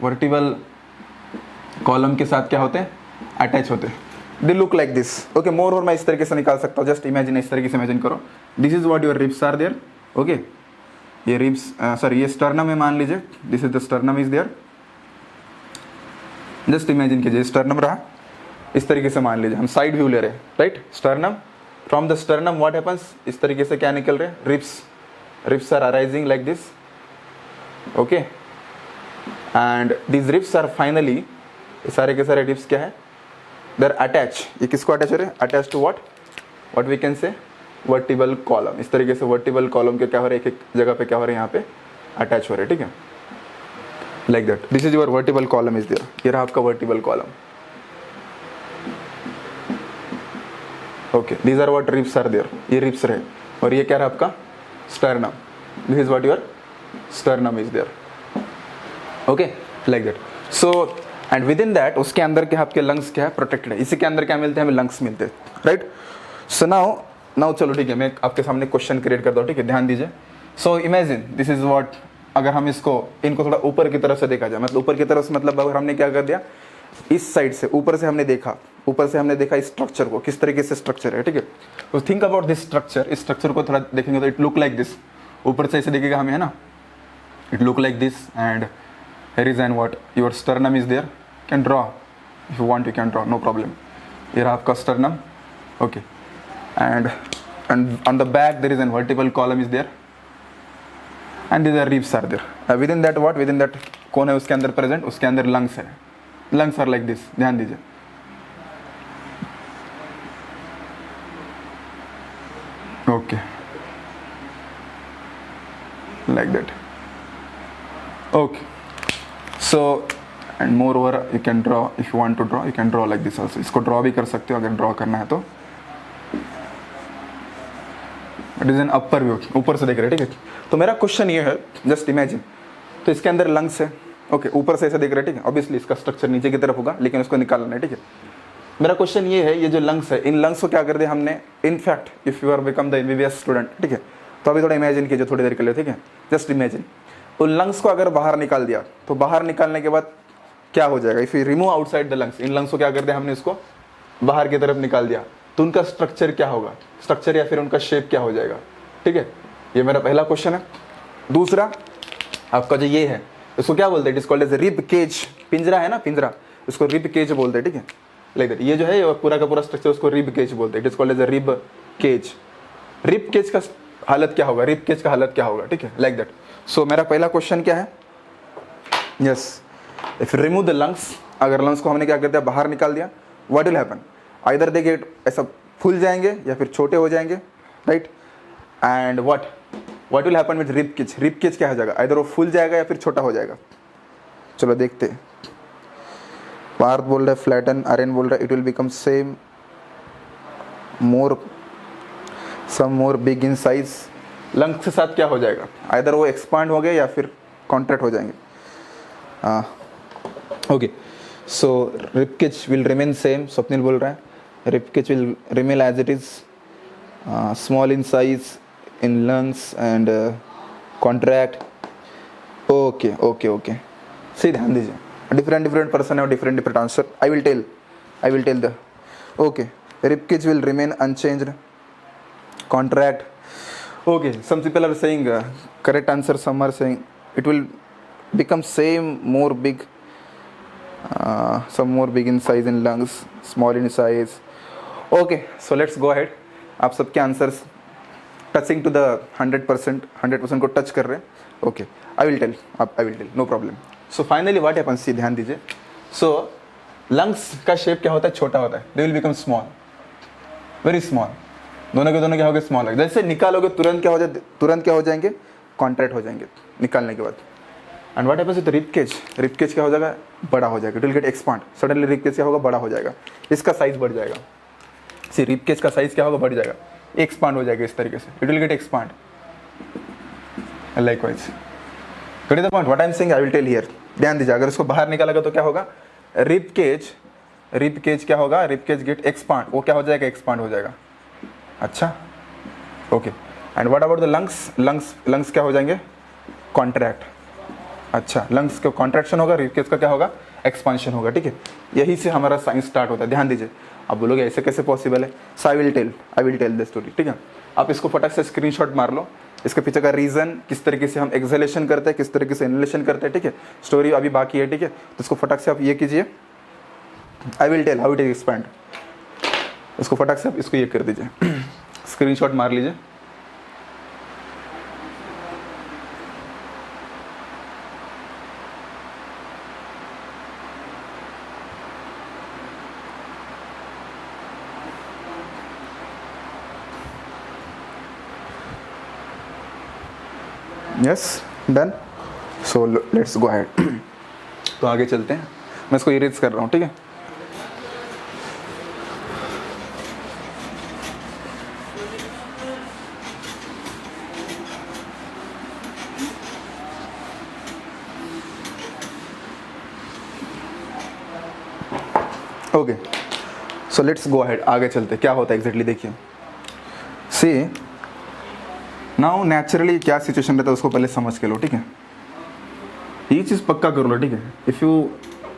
वर्टिबल कॉलम के साथ क्या होते हैं, अटैच होते हैं। They look like this. Okay, more और मैं इस तरीके से निकाल सकता हूँ, जस्ट इमेजिन, इस तरीके से इमेजिन करो, this is what your ribs are there. Okay, ये रिब्स, सॉरी, ये स्टर्नम है, मान लीजिए, this is the sternum is there. Just imagine कीजिए, स्टर्नम रहा, इस तरीके से मान लीजिए, हम साइड व्यू ले रहे हैं, right, sternum. From the sternum what happens, इस तरीके से क्या निकल रहे हैं, ribs are arising like this. Okay, and this ribs are finally, ये सारे के सारे रिब्स क्या है, देर अटैच, ये किसको अटैच हो रहे हैं, attach to what we can say, vertebral column. इस तरीके से वर्टिबल कॉलम के क्या हो रहे हैं, एक एक जगह पे क्या हो रहे हैं, यहाँ पे अटैच हो रहे हैं, ठीक है, like that. This is your vertebral column is there, ये रहा आपका vertebral column. Okay, these are what ribs are there, ये रिब्स रहे, और ये क्या रहा आपका, sternum. This is what your sternum is there. Okay, like that. So and with in that, उसके अंदर क्या आपके लंग्स क्या है, प्रोटेक्टेड है। इसी के अंदर क्या मिलते हैं, हमें लंग्स मिलते हैं, राइट। सो नाउ चलो, ठीक है, मैं आपके सामने क्वेश्चन क्रिएट करता हूँ, ठीक है, ध्यान दीजिए। So imagine this is what, अगर हम इनको थोड़ा ऊपर की तरफ से देखा जाए, मतलब ऊपर की तरफ से मतलब अगर हमने क्या कर दिया, इस साइड से ऊपर से हमने देखा इस स्ट्रक्चर को, किस तरीके से स्ट्रक्चर है, ठीक है। तो थिंक अबाउट दिस स्ट्रक्चर, इस स्ट्रक्चर को थोड़ा देखेंगे तो इट लुक लाइक दिस, ऊपर से ऐसे देखेगा हमें, है ना, it look like this, and here is and what your sternum is there, can draw if you want, you can draw, no problem. Here आपका sternum, okay, and on the back there is an vertical column is there, and these are ribs are there. Within that what, within that कौन है उसके अंदर present, उसके अंदर lungs है, lungs are like this, ध्यान दीजिए। Okay, like that. Okay, so and moreover you can draw, if you want to draw you can draw like this also. इसको draw भी कर सकते हो अगर draw करना है तो. It is an upper view, ऊपर से देख रहे हैं, ठीक है. तो मेरा क्वेश्चन ये है, जस्ट इमेजिन, तो इसके अंदर लंग्स है, ओके, ऊपर से ऐसे देख रहे हैं, ठीक है. ऑब्वियसली इसका स्ट्रक्चर नीचे की तरफ होगा, लेकिन उसको निकालना है, ठीक है. मेरा क्वेश्चन ये है, ये जो लंग्स है, इन लंग्स को क्या कर दिया हमने, in fact if you are become the MBBS student, ठीक है, तो अभी थोड़ा इमेजिन कीजिए थोड़ी देर के लिए, ठीक है. जस्ट इमेजिन, उन लंग्स को अगर बाहर निकाल दिया, तो बाहर निकालने के बाद क्या हो जाएगा. If you remove outside the lungs, in lungs को क्या कर दिया हमने, इसको बाहर की तरफ निकाल दिया, तो उनका स्ट्रक्चर क्या होगा, स्ट्रक्चर या फिर उनका शेप क्या हो जाएगा, ठीक है. ये मेरा पहला क्वेश्चन है. दूसरा आपका जो ये है, इसको क्या बोलते हैं, it is called as rib cage. पिंजरा है ना, पिंजरा, इसको रिब केज बोलते हैं, ठीक है. लाइक दैट, ये जो है पूरा का पूरा स्ट्रक्चर उसको रिब केज बोलते हैं. It is called as rib cage. Rib cage का हालत क्या होगा, रिब केज का हालत क्या होगा, ठीक है, लाइक दैट. सो मेरा पहला क्वेश्चन क्या है, yes, if remove the lungs, अगर लंग्स को हमने क्या कर दिया, बाहर निकाल दिया, what will happen, either they get, ऐसा फूल जाएंगे या फिर छोटे हो जाएंगे, right. And what will happen with rib cage, rib cage क्या हो जाएगा, आइदर वो फूल जाएगा या फिर छोटा हो जाएगा. चलो देखते हैं. पार्थ बोल रहा है फ्लैटन, आर्यन बोल रहा है it will become same more some more big in size. Lungs के साथ क्या हो जाएगा, आइदर वो एक्सपांड हो गए या फिर कॉन्ट्रैक्ट हो जाएंगे. Okay, so rib cage will remain same. Swapnil बोल रहा है rib cage will remain as it is, small in size in lungs and contract. Okay, okay, okay. See, ध्यान दीजिए, different person have different answer. I will tell the. Okay, rib cage will remain unchanged. Contract. Okay, some people are saying correct answer. Some are saying it will become same, more big. Some more big in size in lungs, small in size. Okay, so let's go ahead. आप सबके answers touching to the 100% को touch कर रहे हैं. Okay, I will tell, no problem. So finally what happens, see ध्यान दीजिए. सो lungs का shape क्या होता है, छोटा होता है. They will become small, very small. दोनों के क्या हो गए, स्मॉल. जैसे निकालोगे तुरंत क्या हो जाएंगे, कॉन्ट्रैक्ट हो जाएंगे निकालने के बाद. And what happens with rib cage, rib cage क्या हो जाएगा, बड़ा हो जाएगा. It will get expand. Suddenly rib cage क्या होगा, बड़ा हो जाएगा. इसका साइज बढ़ जाएगा. सी रिब केज का साइज क्या होगा, बढ़ जाएगा, एक्सपांड हो जाएगा इस तरीके से. It will get expand likewise. Get the point what I am saying, I will tell here. ध्यान दीजिए, अगर इसको बाहर निकालेगा तो क्या होगा, रिब केज क्या होगा, रिब केज गेट एक्सपांड. वो क्या हो जाएगा, एक्सपांड हो जाएगा. अच्छा, okay. And what about the lungs क्या हो जाएंगे, कॉन्ट्रैक्ट. अच्छा, लंग्स का कॉन्ट्रैक्शन होगा, रिब केज का क्या होगा, एक्सपांशन होगा. ठीक है, यही से हमारा साइंस स्टार्ट होता है. ध्यान दीजिए. आप बोलोगे ऐसे कैसे पॉसिबल है. So I will tell the story. ठीक है, आप इसको फटाक से स्क्रीनशॉट मार लो. इसके पीछे का रीजन, किस तरीके से हम एक्सहेलेशन करते हैं, किस तरीके से इनहेलेशन करते हैं. ठीक है, स्टोरी अभी बाकी है. ठीक है, तो इसको फटाक से आप ये कीजिए. I will tell how it is expand. इसको फटाक से आप इसको ये कर दीजिए, स्क्रीनशॉट मार लीजिए. Yes, done. So let's go ahead. तो आगे चलते हैं. मैं इसको इरेज कर रहा हूँ. ठीक है, okay. So let's go ahead. आगे चलते क्या होता है एग्जैक्टली. देखिए, सी नाउ नेचुरली क्या सिचुएशन रहता है उसको पहले समझ के लो. ठीक है, ये चीज़ पक्का कर लो. ठीक है, if you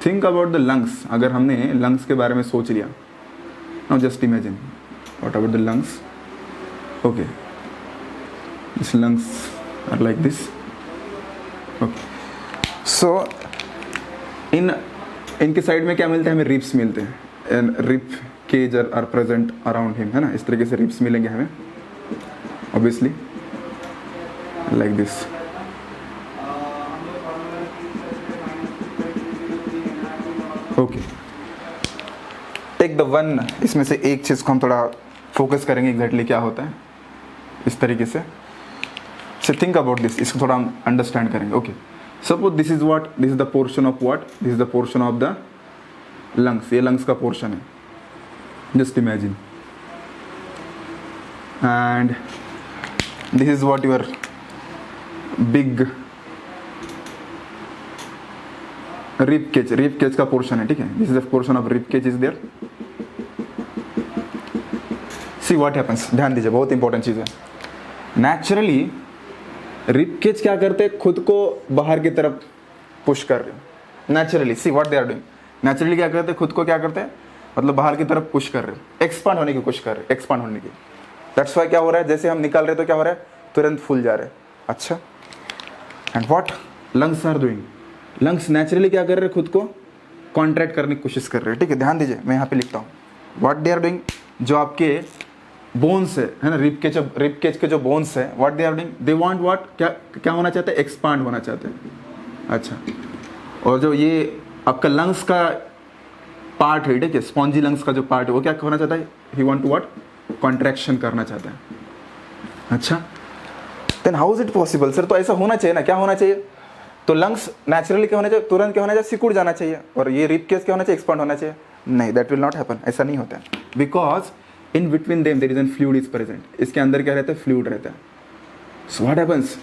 think about the lungs, अगर हमने लंग्स के बारे में सोच लिया, now just imagine what about the lungs. Okay, this lungs are like this. Okay, so इनके साइड में क्या मिलते हैं हमें, रिब्स मिलते हैं. And rib cage are present around him, है ना. इस तरीके से रिब्स मिलेंगे हमें, obviously like this. Okay, take the one. इसमें से एक चीज़ को हम थोड़ा फोकस करेंगे एग्जैक्टली क्या होता है इस तरीके से. थिंक अबाउट दिस, इसको थोड़ा हम अंडरस्टैंड करेंगे. Okay, suppose this is what, this is the portion of what, this is the portion of the lungs, ये लंग्स का पोर्शन है, just imagine, and this is what your big rib cage का portion है, ठीक है, this is the portion of rib cage is there. See what happens, ध्यान दीजिए, बहुत इंपॉर्टेंट चीज है। नेचुरली रिब केज क्या करते हैं, खुद को बाहर की तरफ पुश कर रहे हैं naturally. See what they are doing, naturally क्या करते हैं, खुद को क्या करते हैं, मतलब बाहर की तरफ पुश कर रहे हैं, एक्सपांड होने की कोशिश कर रहे हैं, एक्सपांड होने की। दैट्स व्हाई क्या हो रहा है, जैसे हम निकाल रहे हैं तो क्या हो रहा है, तुरंत फूल जा रहे हैं। अच्छा, and what lungs are doing, lungs naturally क्या कर रहे हैं, खुद को कॉन्ट्रैक्ट करने की कोशिश कर रहे हैं, ठीक है। ध्यान दीजिए, मैं यहाँ पे लिखता हूँ व्हाट दे आर डूइंग, जो आपके बोन्स है ना, रिब केज के जो बोन्स है, what they are doing, they want what, क्या होना चाहते हैं, एक्सपांड होना चाहते हैं। अच्छा, और जो ये आपका लंग्स का पार्ट है, ठीक है, स्पॉन्जी लंग्स का जो पार्ट है, वो क्या होना चाहता है, he want to what, contraction करना चाहता है। अच्छा, then how is it possible sir, तो ऐसा होना चाहिए ना, क्या होना चाहिए, तो लंग्स नेचुरली क्या होना चाहिए, तुरंत क्या होना चाहिए, सिकुड़ जाना चाहिए, और ये रिब केज क्या होना चाहिए, एक्सपांड होना चाहिए। नहीं, दैट विल नॉट हैपन, ऐसा नहीं होता है, because in between them there is an fluid is present, इसके अंदर क्या रहता है, फ्लूइड रहता है। So what happens,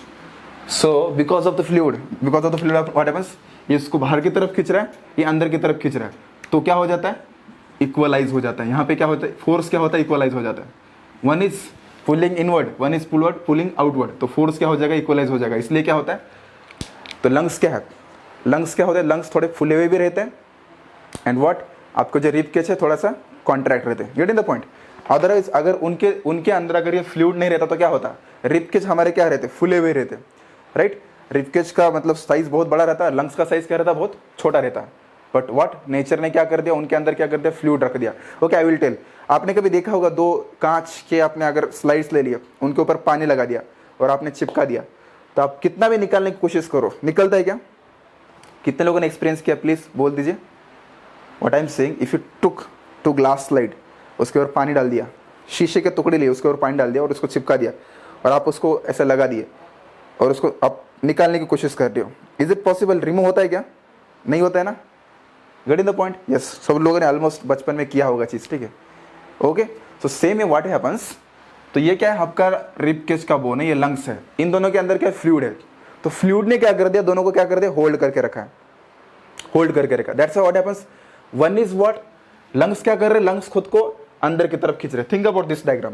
so because of the fluid what happens, ये इसको बाहर की तरफ खींच रहा है, ये अंदर की तरफ खींच रहा है, तो क्या हो जाता है, इक्वलाइज हो जाता है। यहाँ पे क्या होता है, फोर्स क्या होता है, इक्वलाइज हो जाता है। One is pulling inward, one is pulling outward, तो फोर्स क्या हो जाएगा, इक्वलाइज हो जाएगा। इसलिए क्या होता है, तो लंग्स क्या है, लंग्स क्या होते हैं, लंग्स थोड़े फुले हुए भी रहते हैं, एंड व्हाट, आपको जो रिब केज है थोड़ा सा कॉन्ट्रैक्ट रहते हैं, get in the point. Otherwise अगर उनके अंदर अगर ये फ्लूइड नहीं रहता तो क्या होता, रिब केज हमारे क्या रहते, फुले हुए रहते, राइट। रिब केज का मतलब साइज बहुत बड़ा रहता है, लंग्स का साइज क्या रहता है, बहुत छोटा रहता है। बट व्हाट, नेचर ने क्या कर दिया, उनके अंदर क्या कर दिया, फ्लूइड रख दिया। Okay, I will tell. आपने कभी देखा होगा, दो कांच के आपने अगर स्लाइड्स ले लिए, उनके ऊपर पानी लगा दिया और आपने चिपका दिया, तो आप कितना भी निकालने की कोशिश करो, निकलता है क्या? कितने लोगों ने एक्सपीरियंस किया, प्लीज बोल दीजिए। What I am saying, if you took two glass slide, उसके ऊपर पानी डाल दिया, शीशे के टुकड़े लिए, उसके ऊपर पानी डाल दिया और उसको चिपका दिया, और आप उसको ऐसे लगा दिए और उसको आप निकालने की कोशिश कर रहे हो, इज इट पॉसिबल, रिमूव होता है क्या? नहीं होता है ना, get in the point. Yes, सब लोगों ने ऑलमोस्ट बचपन में किया होगा चीज, ठीक है। ओके, सो सेम है, व्हाट हैपेंस, तो ये क्या है, आपका रिब केज का बोन है, ये लंग्स है, इन दोनों के अंदर क्या फ्लूइड है, तो फ्लूइड ने क्या कर दिया, दोनों को क्या कर दिया, होल्ड करके रखा है, होल्ड करके रखा। That's what happens, one is what, lungs क्या कर रहे हैं, लंग्स खुद को अंदर की तरफ खींच रहे। Think about this diagram,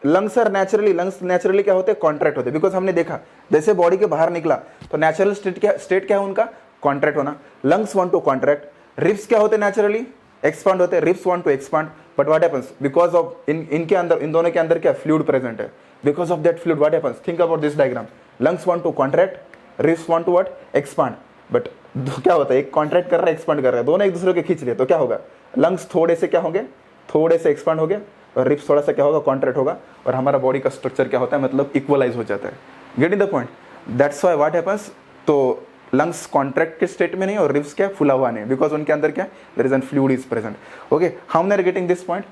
lungs are naturally क्या होते हैं, कॉन्ट्रैक्ट होते हैं, बिकॉज हमने देखा जैसे बॉडी के बाहर निकला तो नेचुरल स्टेट क्या है उनका, कॉन्ट्रैक्ट होना। Lungs want to contract, ribs क्या होते हैं, नेचुरली एक्सपांड होते हैं, ribs want to expand, but what happens, because of इनके अंदर, इन दोनों के अंदर क्या फ्लूइड प्रेजेंट है, because of that fluid what happens, think about this diagram, lungs want to contract, ribs want to what, expand, but क्या होता है, एक कॉन्ट्रैक्ट कर रहा है, एक्सपांड कर रहा है, दोनों एक दूसरे के खींच रहे, तो क्या होगा, लंग्स थोड़े से क्या होंगे, थोड़े से एक्सपांड हो गए, और रिब्स थोड़ा सा क्या होगा, कॉन्ट्रैक्ट होगा, और हमारा बॉडी का स्ट्रक्चर क्या होता है, मतलब इक्वलाइज हो जाता है। Get in the point, that's why what happens, तो लंग्स कॉन्ट्रैक्ट के स्टेट में नहीं और रिब्स क्या फुला हुआ नहीं, बिकॉज उनके अंदर क्या, there is an fluid is present. Okay, how many are getting this point,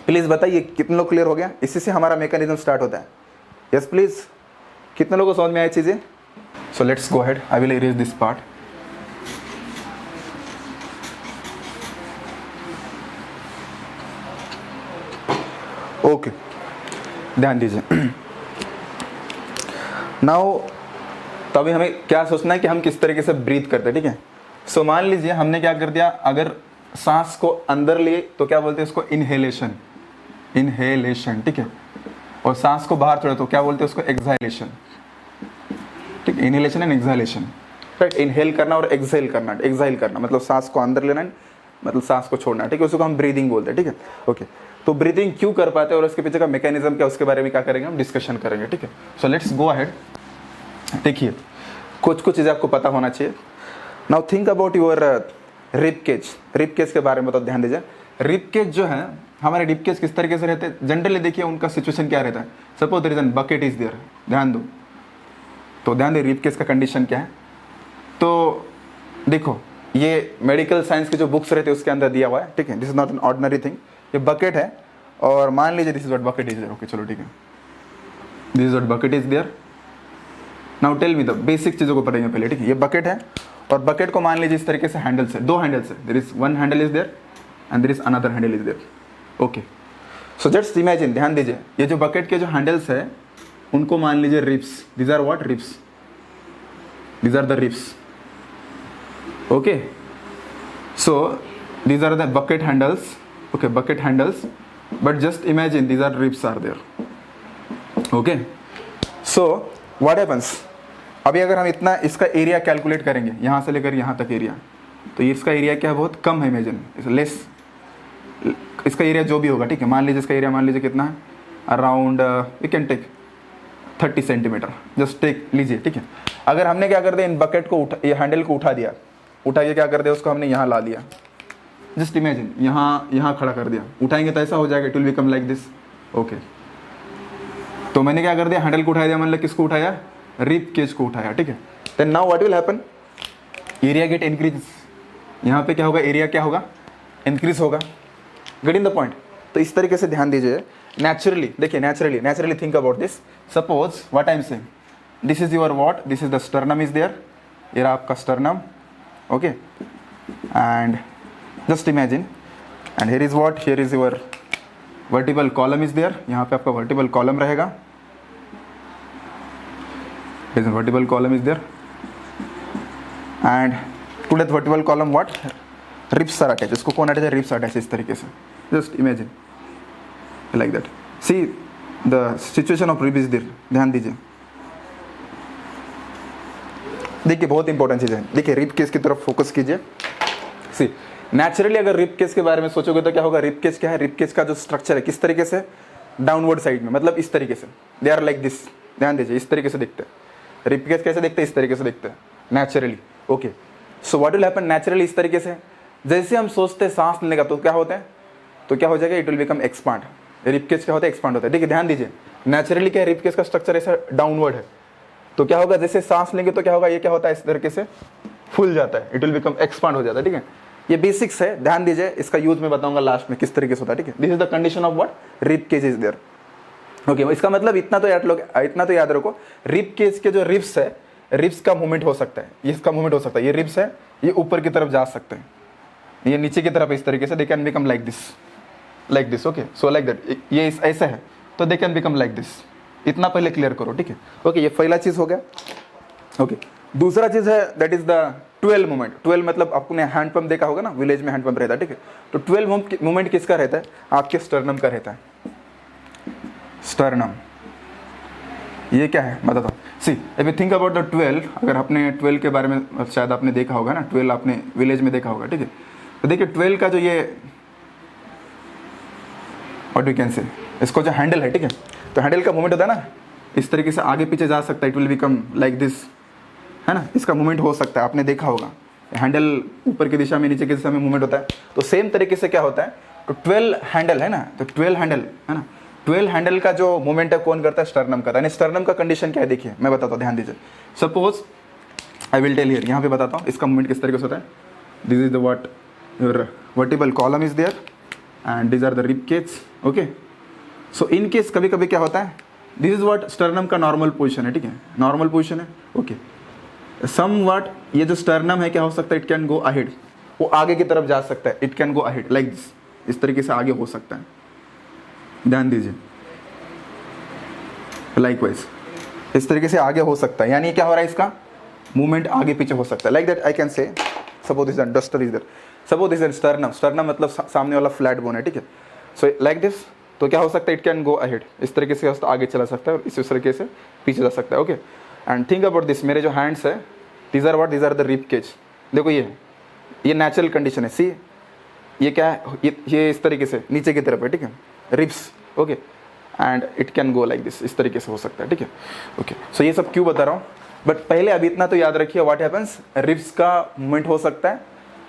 please बताइए, कितने लोग क्लियर हो गया, इसी से हमारा मैकेनिज्म स्टार्ट होता है। यस प्लीज, कितने लोगों को समझ में आई चीजें? सो let's go ahead, I will erase this part. Okay, ध्यान दीजिए। नाउ तो अभी हमें क्या सोचना है कि हम किस तरीके से ब्रीथ करते हैं, ठीक है। सो मान लीजिए हमने क्या कर दिया, अगर सांस को अंदर लिए तो क्या बोलते हैं उसको, इनहेलेशन, इनहेलेशन, ठीक है, और सांस को बाहर छोड़े तो क्या बोलते हैं उसको, एक्सहालेशन, ठीक है। इनहेलेशन एंड एक्सहालेशन, राइट, इनहेल करना और एक्सहेल करना, एक्सहाल करना मतलब सांस को अंदर लेना, मतलब सांस को छोड़ना, ठीक है, उसको हम ब्रीदिंग बोलते हैं, ठीक है। ओके, तो ब्रीदिंग क्यों कर पाते हैं और उसके पीछे का मैकेनिज्म क्या, उसके बारे में क्या करेंगे, हम डिस्कशन करेंगे, ठीक है। So let's go ahead. देखिए, कुछ चीज़ें आपको पता होना चाहिए। Now think about your rib cage, rib cage के बारे में तो ध्यान दीजिए। रिब केज जो है, हमारे रिब केज किस तरीके से रहते हैं, जनरली देखिए उनका सिचुएशन क्या रहता है। Suppose there is an bucket is there, ध्यान दो, तो ध्यान दे रिब केज का कंडीशन क्या है। तो देखो, ये मेडिकल साइंस की जो बुक्स रहते हैं उसके अंदर दिया हुआ है, ठीक है। This is not an ordinary thing, ये बकेट है, और मान लीजिए this is what bucket is there, okay चलो ठीक है, this is what bucket is there. Now tell me the basic चीज़ों को पढ़ेंगे पहले, ठीक है। ये बकेट है और बकेट को मान लीजिए इस तरीके से हैंडल्स है, दो हैंडल्स है, there is one handle is there and there is another handle is there, okay. So just imagine, ध्यान दीजिए, ये जो बकेट के जो हैंडल्स है उनको मान लीजिए ribs, these are what, ribs, these are the ribs, okay. So these are the bucket handles, okay, bucket handles, but just imagine these are ribs are there, okay। so what happens, अभी अगर हम इतना इसका area calculate करेंगे यहाँ से लेकर यहाँ तक एरिया, तो ये इसका एरिया क्या है, बहुत कम है, इमेजिन लेस, इसका एरिया जो भी होगा, ठीक है। मान लीजिए इसका एरिया मान लीजिए कितना है, around you can take 30 centimetre, just take लीजिए, ठीक है। अगर हमने क्या कर दिया, इन बकेट को उठा, ये हैंडल को उठा दिया, उठा के क्या कर दिया, उसको हमने यहाँ ला लिया, जस्ट इमेजिन यहाँ खड़ा कर दिया, उठाएंगे तो ऐसा हो जाएगा, it will become like this, okay. तो मैंने क्या कर दिया, हैंडल को उठा दिया, मतलब किसको उठाया, रिब केज को उठाया, ठीक है। Then now what will happen, area get increase, यहाँ पे क्या होगा, एरिया क्या होगा, इंक्रीज होगा, गेट इन द पॉइंट। तो इस तरीके से ध्यान दीजिए, नेचुरली देखिए, naturally think about this, suppose what I am saying, this is your what, this is the sternum is there, ये रहा आपका sternum, okay, and just imagine, and here is what, here is your vertical column is there, यहाँ पे आपका vertical column रहेगा, vertical column is there, and to that vertical column what, ribs are attached, इसको कौन attached है, ribs attached, इस तरीके से, just imagine like that, see the situation of rib is there, ध्यान दीजिए, देखिए बहुत इंपॉर्टेंट चीज़ है, देखिए रिब केस की तरफ फोकस कीजिए। सी नेचुरली अगर रिब केस के बारे में सोचोगे तो क्या होगा, रिब केस क्या है, रिब केस का जो स्ट्रक्चर है किस तरीके से, डाउनवर्ड साइड में, मतलब इस तरीके से, दे आर लाइक दिस, ध्यान दीजिए, इस तरीके से दिखते हैं। रिब केस कैसे दिखते हैं, इस तरीके से दिखते हैं naturally, okay. So what will happen naturally, इस तरीके से जैसे हम सोचते हैं सांस लेने का, तो क्या होता है, तो क्या हो जाएगा, it will become expand, rib cage क्या होता है, एक्सपांड होता है, ठीक है। ध्यान दीजिए, नेचुरली क्या है, रिब केस का स्ट्रक्चर ऐसा डाउनवर्ड है, तो क्या होगा, जैसे सांस लेंगे तो क्या होगा, ये क्या होता है, इस तरीके से फूल जाता है, इट विल बिकम एक्सपांड हो जाता है, ठीक है। ये बेसिक्स है, ध्यान दीजिए, इसका यूज मैं बताऊंगा लास्ट में किस तरीके से होता है, ठीक है। This is the condition of what, rib cage is there, okay. इसका मतलब इतना तो याद रखो, रिब केज के जो रिब्स है, रिब्स का मूवमेंट हो सकता है, इसका मूवमेंट हो सकता है, ये रिब्स है, ये ऊपर की तरफ जा सकते हैं, ये नीचे की तरफ इस तरीके से, they can become like this, okay. So like that, ये ऐसा है तो they can become like this, इतना पहले क्लियर करो, ठीक है, ओके। ये पहला चीज हो गया, ओके। दूसरा चीज है दैट इज द 12 मूवमेंट। 12 मतलब आपने हैंड पंप देखा होगा ना, विलेज में हैंड पंप रहता है, ठीक है। तो 12 मूवमेंट किसका रहता है, आपके स्टर्नम का रहता है, स्टर्नम। ये क्या है बताता हूँ, see if you think about the 12, अगर आपने 12 के बारे में शायद आपने देखा होगा ना, 12 आपने विलेज में देखा होगा, ठीक है। तो देखिए 12 का जो ये व्हाट यू कैन से, इसको जो हैंडल है, ठीक है, तो हैंडल का मूवमेंट होता है ना, इस तरीके से आगे पीछे जा सकता है, it will become like this, है ना, इसका मूवमेंट हो सकता है, आपने देखा होगा, हैंडल ऊपर की दिशा में नीचे की दिशा में मूवमेंट होता है। तो सेम तरीके से क्या होता है, तो 12 हैंडल है ना, तो 12 हैंडल है ना, 12 हैंडल का जो मूवमेंट है कौन करता है, स्टर्नम करता है। स्टर्नम का कंडीशन क्या है, देखिए मैं बताता हूँ, ध्यान दीजिए। Suppose I will tell here, यहाँ पे बताता हूँ इसका मूवमेंट किस तरीके से होता है। This is the what, your vertical column is there and this are the rib cage, okay. So in case कभी कभी क्या होता है, दिस इज व्हाट स्टर्नम का नॉर्मल पोजिशन है, ठीक है, नॉर्मल पोजिशन है, ओके। सम व्हाट, ये जो स्टर्नम है क्या हो सकता है, इट कैन गो अहेड, वो आगे की तरफ जा सकता है, it can go ahead like this, इस तरीके से आगे हो सकता है, ध्यान दीजिए, लाइकवाइज इस तरीके से आगे हो सकता है, यानी क्या हो रहा है, इसका मूवमेंट आगे पीछे हो सकता है, like that I can say. Suppose this duster is there, suppose this sternum, sternum मतलब सामने वाला फ्लैट बोन है, ठीक है। सो लाइक दिस, तो क्या हो सकता है, इट कैन गो अहेड, इस तरीके से आगे चला सकता है और इस तरीके से पीछे जा सकता है, okay. And think about this, मेरे जो हैंड्स है, these are what, these are the rib cage, देखो ये नेचुरल कंडीशन है, सी ये क्या है, ये इस तरीके से नीचे की तरफ है, ठीक है, ribs, okay. And it can go like this, इस तरीके से हो सकता है, ठीक है, ओके। सो ये सब क्यों बता रहा हूँ, बट पहले अभी इतना तो याद रखिए, व्हाट हैपन्स, रिब्स का मूवमेंट हो सकता है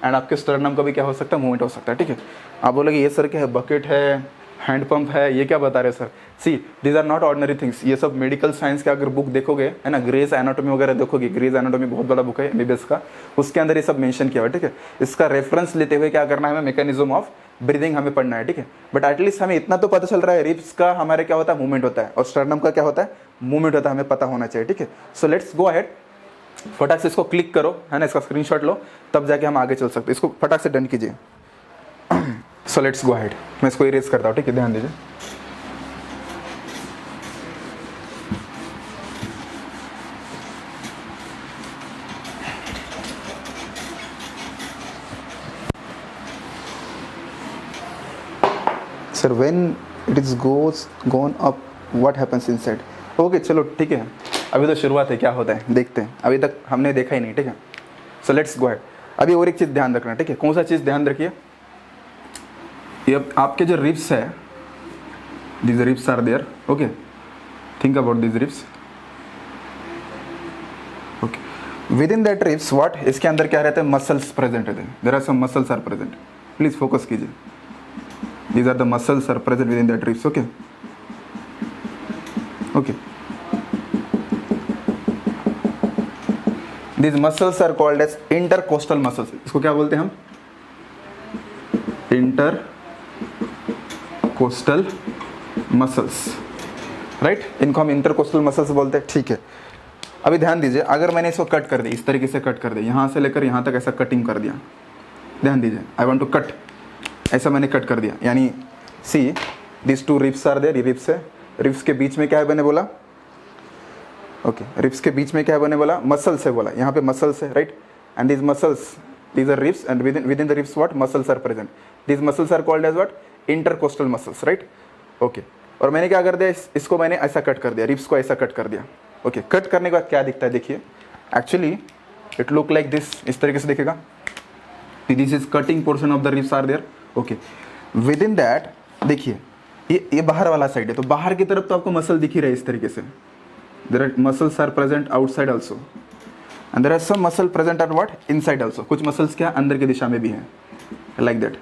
एंड आपके स्टर्नम का भी क्या हो सकता है, मूवमेंट हो सकता है, ठीक है। आप बोलोगे ये सर क्या है, बकेट है, हैंड पंप है, ये क्या बता रहे sir. See these are not ordinary things, ये सब मेडिकल साइंस का अगर बुक देखोगे, है ना, ग्रेज एनाटॉमी वगैरह देखोगे, ग्रेज एनाटॉमी बहुत बड़ा बुक है एमबीबीएस का, उसके अंदर ये सब मेंशन किया हुआ है, ठीक है। इसका रेफरेंस लेते हुए क्या करना है हमें, मैकेनिज्म ऑफ ब्रीदिंग हमें पढ़ना है, ठीक है। बट एटलीस्ट हमें इतना तो पता चल रहा है रिब्स का हमारे क्या होता है, मूवमेंट होता है, और स्टर्नम का क्या होता है, मूवमेंट होता है, हमें पता होना चाहिए, ठीक है। सो लेट्स गो अहेड, फटाक से इसको क्लिक करो, है ना, इसका स्क्रीनशॉट लो, तब जाके हम आगे चल सकते हैं। इसको फटाक से डन कीजिए। सो लेट्स गो अहेड, मैं इसको इरेज करता हूँ, ठीक है, ध्यान दीजिए। Sir when it is gone up what happens inside. Okay चलो ठीक है, अभी तो शुरुआत है, क्या होता है देखते हैं, अभी तक हमने देखा ही नहीं, ठीक है। So let's go ahead. अभी और एक चीज़ ध्यान रखना, ठीक है। कौन सा चीज़ ध्यान रखिए, ये आपके जो रिब्स है, this ribs are there, okay, think about this ribs, okay. With in that ribs what, इसके अंदर क्या रहते हैं, मसल्स प्रेजेंट रहते हैं, there are some muscles are present, please focus कीजिए। These are the muscles are present within that ribs, okay, okay. These muscles are called as intercostal muscles. इसको क्या बोलते हैं हम, intercostal muscles, right? इनको हम intercostal muscles बोलते हैं, ठीक है। अभी ध्यान दीजिए, अगर मैंने इसको कट कर दिया, इस तरीके से कट कर दिया, यहाँ से लेकर यहाँ तक ऐसा कटिंग कर दिया, ध्यान दीजिए, आई वांट टू कट, ऐसा मैंने कट कर दिया, यानी see this two ribs are there, ये रिब्स है, रिब्स के बीच में क्या है मैंने बोला, ओके, रिब्स के बीच में क्या है मैंने बोला, मसल्स है बोला, यहाँ पे मसल्स है, right, and this muscles, these are ribs and within the ribs what muscles are present, these muscles are called as what, intercostal muscles, right, okay। और मैंने क्या कर दिया, इसको मैंने ऐसा कट कर दिया, रिब्स को ऐसा कट कर दिया, ओके। कट करने के बाद क्या दिखता है देखिए, actually it look like this, इस तरीके से दिखेगा, this is cutting portion of the ribs are there, okay. With in that देखिए, ये बाहर वाला साइड है, तो बाहर की तरफ तो आपको मसल दिख ही रहे इस तरीके से, there are muscles are present outside also, and there are some muscle present at what, inside also, कुछ मसल्स क्या अंदर की दिशा में भी हैं, लाइक दैट,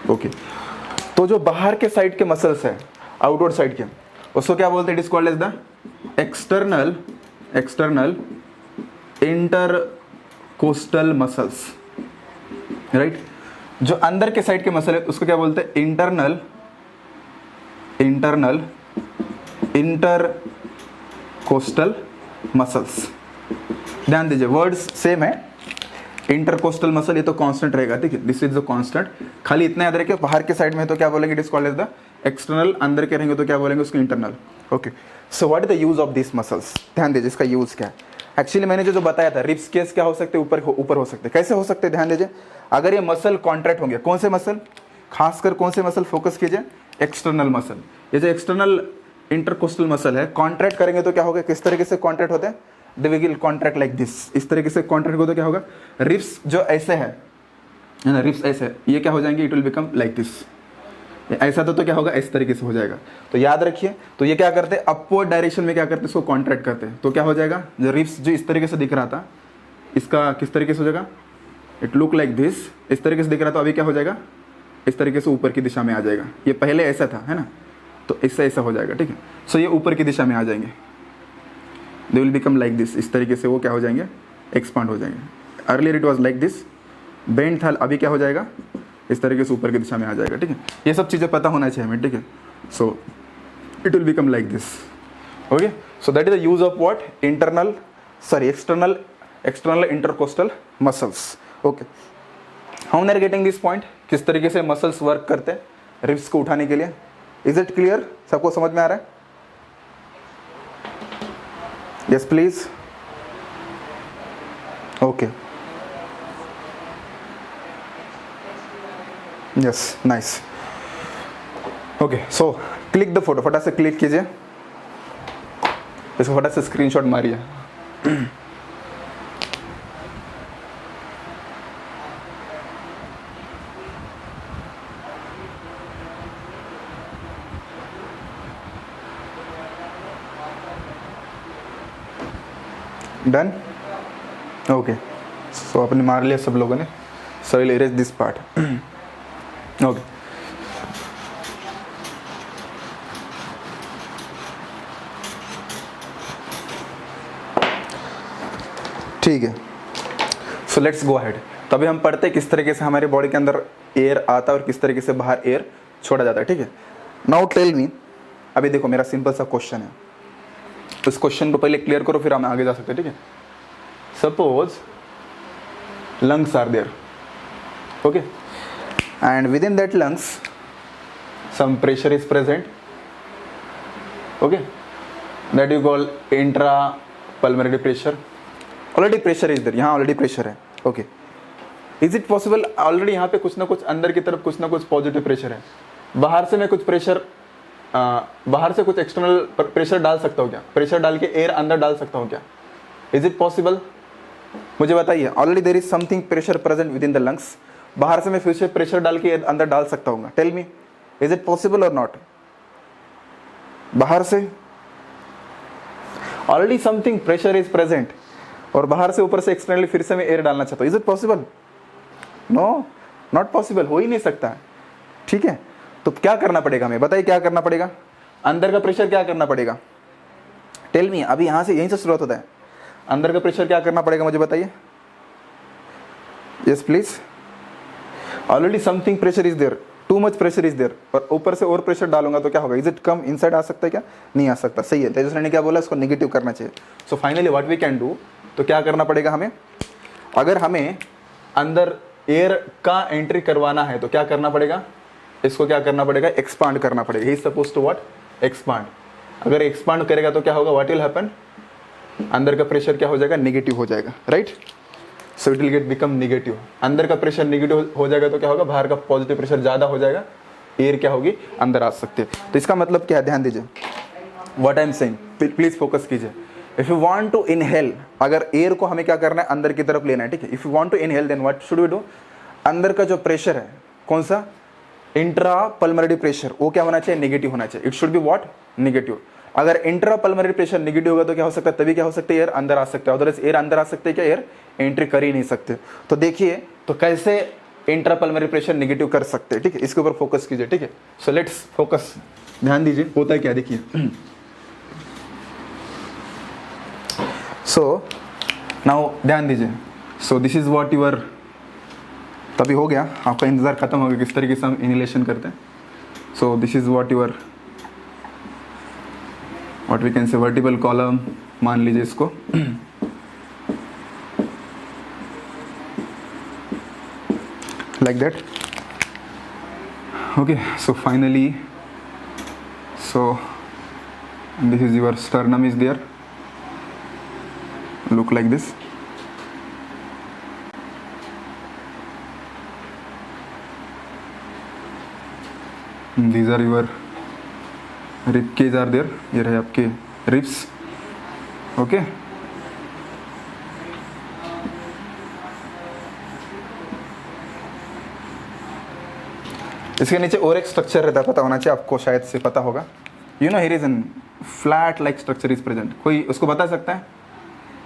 ओके। तो जो बाहर के साइड के मसल्स है, आउटवर्ड साइड के, उसको क्या बोलते हैं, it is called as the external intercostal muscles, right. जो अंदर के साइड के मसल है उसको क्या बोलते हैं, इंटरनल इंटरकोस्टल मसल्स। ध्यान दीजिए, वर्ड्स सेम है, इंटरकोस्टल मसल ये तो कांस्टेंट रहेगा, ठीक है, दिस इज द कांस्टेंट, खाली इतना याद रखिए, बाहर के साइड में तो क्या बोलेंगे, it is called as the external, अंदर के रहेंगे तो क्या बोलेंगे उसको internal, okay. So what is the use of this muscles, ध्यान दीजिए इसका यूज क्या है। एक्चुअली मैंने जो बताया था, रिब्स केस क्या हो सकते हैं, ऊपर हो सकते हैं, कैसे हो सकते हैं, ध्यान दीजिए, अगर ये मसल कॉन्ट्रैक्ट होंगे, कौन से मसल, खासकर कौन से मसल फोकस कीजिए, एक्सटर्नल मसल, ये जो एक्सटर्नल इंटरकोस्टल मसल है, कॉन्ट्रैक्ट करेंगे तो क्या होगा, किस तरीके से कॉन्ट्रैक्ट होते हैं, they will contract like this, इस तरीके से कॉन्ट्रैक्ट हो तो क्या होगा, रिब्स जो ऐसे है ना, रिब्स ऐसे, ये क्या हो जाएंगे, it will become like this, ऐसा तो क्या होगा, इस तरीके से हो जाएगा। तो याद रखिए, तो ये क्या करते हैं, अपवर्ड डायरेक्शन में क्या करते हैं, इसको कॉन्ट्रैक्ट करते हैं, तो क्या हो जाएगा, जो रिब्स जो इस तरीके से दिख रहा था, इसका किस तरीके से हो जाएगा, इट लुक लाइक दिस, इस तरीके से दिख रहा था, अभी क्या हो जाएगा, इस तरीके से ऊपर की दिशा में आ जाएगा, ये पहले ऐसा था, है ना, तो इससे ऐसा हो जाएगा, ठीक है। सो ये ऊपर की दिशा में आ जाएंगे, they will become like this, इस तरीके से वो क्या हो जाएंगे, एक्सपांड हो जाएंगे। Earlier it was like this, bend था, अभी क्या हो जाएगा, इस तरीके से ऊपर की दिशा में आ जाएगा, ठीक है। ये सब चीज़ें पता होना चाहिए हमें, ठीक है। So it will become like this, okay. So that is the use of what, external intercostal muscles, okay. How we are getting this point, किस तरीके से मसल्स वर्क करते हैं रिब्स को उठाने के लिए, इज इट क्लियर, सबको समझ में आ रहा है, yes please, okay, yes nice, okay. So click the photo, फटाक से क्लिक कीजिए, इसको फटाक से स्क्रीनशॉट मारिए। Done, okay. सो आपने मार लिया सब लोगों ने, so will erase this part, okay. ठीक है, सो लेट्स गो अहेड। तभी हम पढ़ते किस तरीके से हमारे बॉडी के अंदर एयर आता है और किस तरीके से बाहर एयर छोड़ा जाता है, ठीक है। नाउ टेल मी, अभी देखो मेरा सिंपल सा क्वेश्चन है, तो इस क्वेश्चन को पहले क्लियर करो फिर हम आगे जा सकते हैं, ठीक है। Suppose lungs are there, okay, and within that lungs some pressure is present, okay, that you call intra pulmonary pressure. Already pressure is there, यहाँ already pressure है, okay. Is it possible already यहाँ पे कुछ ना कुछ अंदर की तरफ कुछ ना कुछ पॉजिटिव प्रेशर है, बाहर से मैं कुछ प्रेशर बाहर से कुछ एक्सटर्नल प्रेशर डाल सकता हूँ क्या, प्रेशर डाल के एयर अंदर डाल सकता हूँ क्या, इज इट पॉसिबल? मुझे बताइए। Already there is something pressure present with in the lungs, बाहर से मैं फिर से प्रेशर डाल के अंदर डाल सकता हूँ, tell me is it possible और नॉट? बाहर से already something pressure is present और बाहर से ऊपर से एक्सटर्नली फिर से मैं एयर डालना चाहता हूँ, is it possible? No, not possible, हो ही नहीं सकता, ठीक है। तो क्या करना पड़ेगा हमें, बताइए क्या करना पड़ेगा? अंदर का प्रेशर क्या करना पड़ेगा, टेल मी। अभी यहां से यहीं से शुरुआत होता है, अंदर का प्रेशर क्या करना पड़ेगा मुझे बताइए। Yes please. Already something pressure is there, too much pressure is there, और ऊपर से और प्रेशर डालूंगा तो क्या होगा, इज इट कम इनसाइड आ सकता है क्या? नहीं आ सकता, सही है। तेजस्वी ने क्या बोला, इसको नेगेटिव करना चाहिए। So finally what we can do, तो क्या करना पड़ेगा हमें, अगर हमें अंदर एयर का एंट्री करवाना है तो क्या करना पड़ेगा, इसको क्या करना पड़ेगा, एक्सपांड करना पड़ेगा। He is suppose to what, expand. अगर एक्सपांड करेगा तो क्या होगा, व्हाट विल हैपन, अंदर का प्रेशर क्या हो जाएगा, नेगेटिव हो जाएगा, right. So it will gate become negative. अंदर का प्रेशर नेगेटिव हो जाएगा तो क्या होगा, बाहर का पॉजिटिव प्रेशर ज्यादा हो जाएगा, एयर क्या होगी, अंदर आ सकती है। तो इसका मतलब क्या है, ध्यान दीजिए what I am saying, please focus कीजिए। If you want to inhale, अगर एयर को हमें क्या करना है, अंदर की तरफ लेना है, ठीक है। If you want to inhale then what should we do, अंदर का जो प्रेशर है कौन सा, इंट्रा पल्मोनरी प्रेशर, वो क्या होना चाहिए, नेगेटिव होना चाहिए। It should be what, negative. अगर इंट्रा पल्मोनरी प्रेशर नेगेटिव होगा तो क्या हो सकता है, तभी क्या हो सकता है, एयर अंदर आ सकता है। अदरवाइज एयर अंदर आ सकते हैं क्या, एयर एंट्री कर ही नहीं सकते। तो देखिए तो कैसे इंट्रा पल्मोनरी प्रेशर नेगेटिव कर सकते हैं, ठीक है। इसके ऊपर फोकस कीजिए, ठीक है। सो लेट्स फोकस, ध्यान दीजिए होता है क्या, देखिए। सो नाउ ध्यान दीजिए, so this is what your, तभी हो गया, आपका इंतजार खत्म हो गया किस तरीके से हम इनहेलेशन करते हैं। So this is what your, what we can say vertical column मान लीजिए इसको, like that, okay. So finally, so this is your sternum is there, look like this, these are your rib cage are there, ये रहे आपके ribs, okay। इसके नीचे और एक स्ट्रक्चर रहता है, पता होना चाहिए आपको, शायद से पता होगा, you know, here is an flat like structure is present, कोई उसको बता सकता है?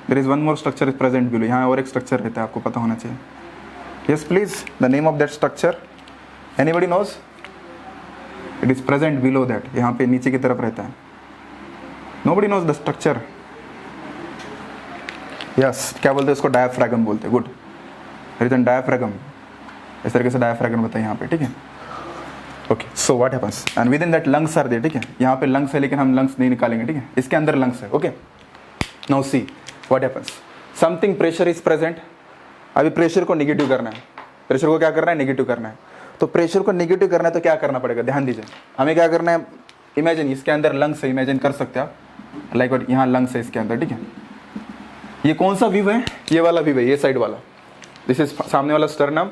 There is one more structure is present below, यहाँ और एक स्ट्रक्चर रहता है, आपको पता होना चाहिए। Yes please, the name of that structure, anybody knows? It is present below that, यहाँ पे नीचे की तरफ रहता है। Nobody knows the structure? Yes, क्या बोलते हैं उसको, डायाफ्रागम बोलते हैं। गुड, रीजन डायाफ्रागम, इस तरीके से डायाफ्रागम बताइए यहाँ पे, ठीक है। Okay, so what happens, and with in that lungs are there, ठीक है। यहाँ पे लंग्स है लेकिन हम लंग्स नहीं निकालेंगे, ठीक है। इसके अंदर लंग्स है, okay. Now see what happens, something pressure is present. अभी प्रेशर को नेगेटिव करना है, प्रेशर को क्या करना है, नेगेटिव करना है। तो प्रेशर को नेगेटिव करना है तो क्या करना पड़ेगा, ध्यान दीजिए। हमें क्या करना है, इमेजिन इसके अंदर लंग्स है, इमेजिन कर सकते हैं आप, लाइक यहाँ लंग्स है इसके अंदर, ठीक है। ये कौन सा व्यू है, ये वाला व्यू है, ये साइड वाला। दिस इज सामने वाला स्टर्नम,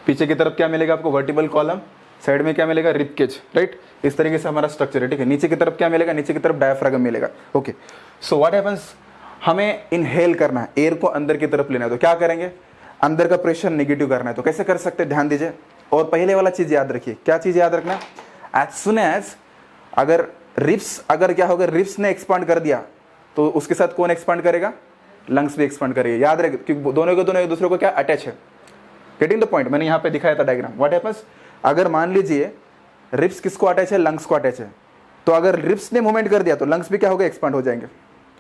पीछे की तरफ क्या मिलेगा आपको, वर्टिकल कॉलम, साइड में क्या मिलेगा, रिब केज, राइट। इस तरीके से हमारा स्ट्रक्चर है, ठीक है। नीचे की तरफ क्या मिलेगा, नीचे की तरफ डायाफ्रागम मिलेगा, ओके। सो व्हाट हैपेंस, हमें इनहेल करना है, एयर को अंदर की तरफ लेना है, तो क्या करेंगे, अंदर का प्रेशर नेगेटिव करना है। तो कैसे कर सकते हैं, ध्यान दीजिए। और पहले वाला चीज याद रखिए, क्या चीज याद रखना, एज सुन एज अगर रिब्स, अगर क्या होगा, रिब्स ने एक्सपांड कर दिया तो उसके साथ कौन एक्सपांड करेगा, लंग्स भी एक्सपांड करेगा। याद रखे, क्योंकि दोनों एक दूसरे को क्या अटैच है। गेटिंग द पॉइंट, मैंने यहाँ पे दिखाया था डायग्राम। व्हाट हैपेंस, अगर मान लीजिए रिब्स किसको अटैच है, लंग्स को अटैच है, तो अगर रिब्स ने मूवमेंट कर दिया तो लंग्स भी क्या होगा, एक्सपांड हो जाएंगे।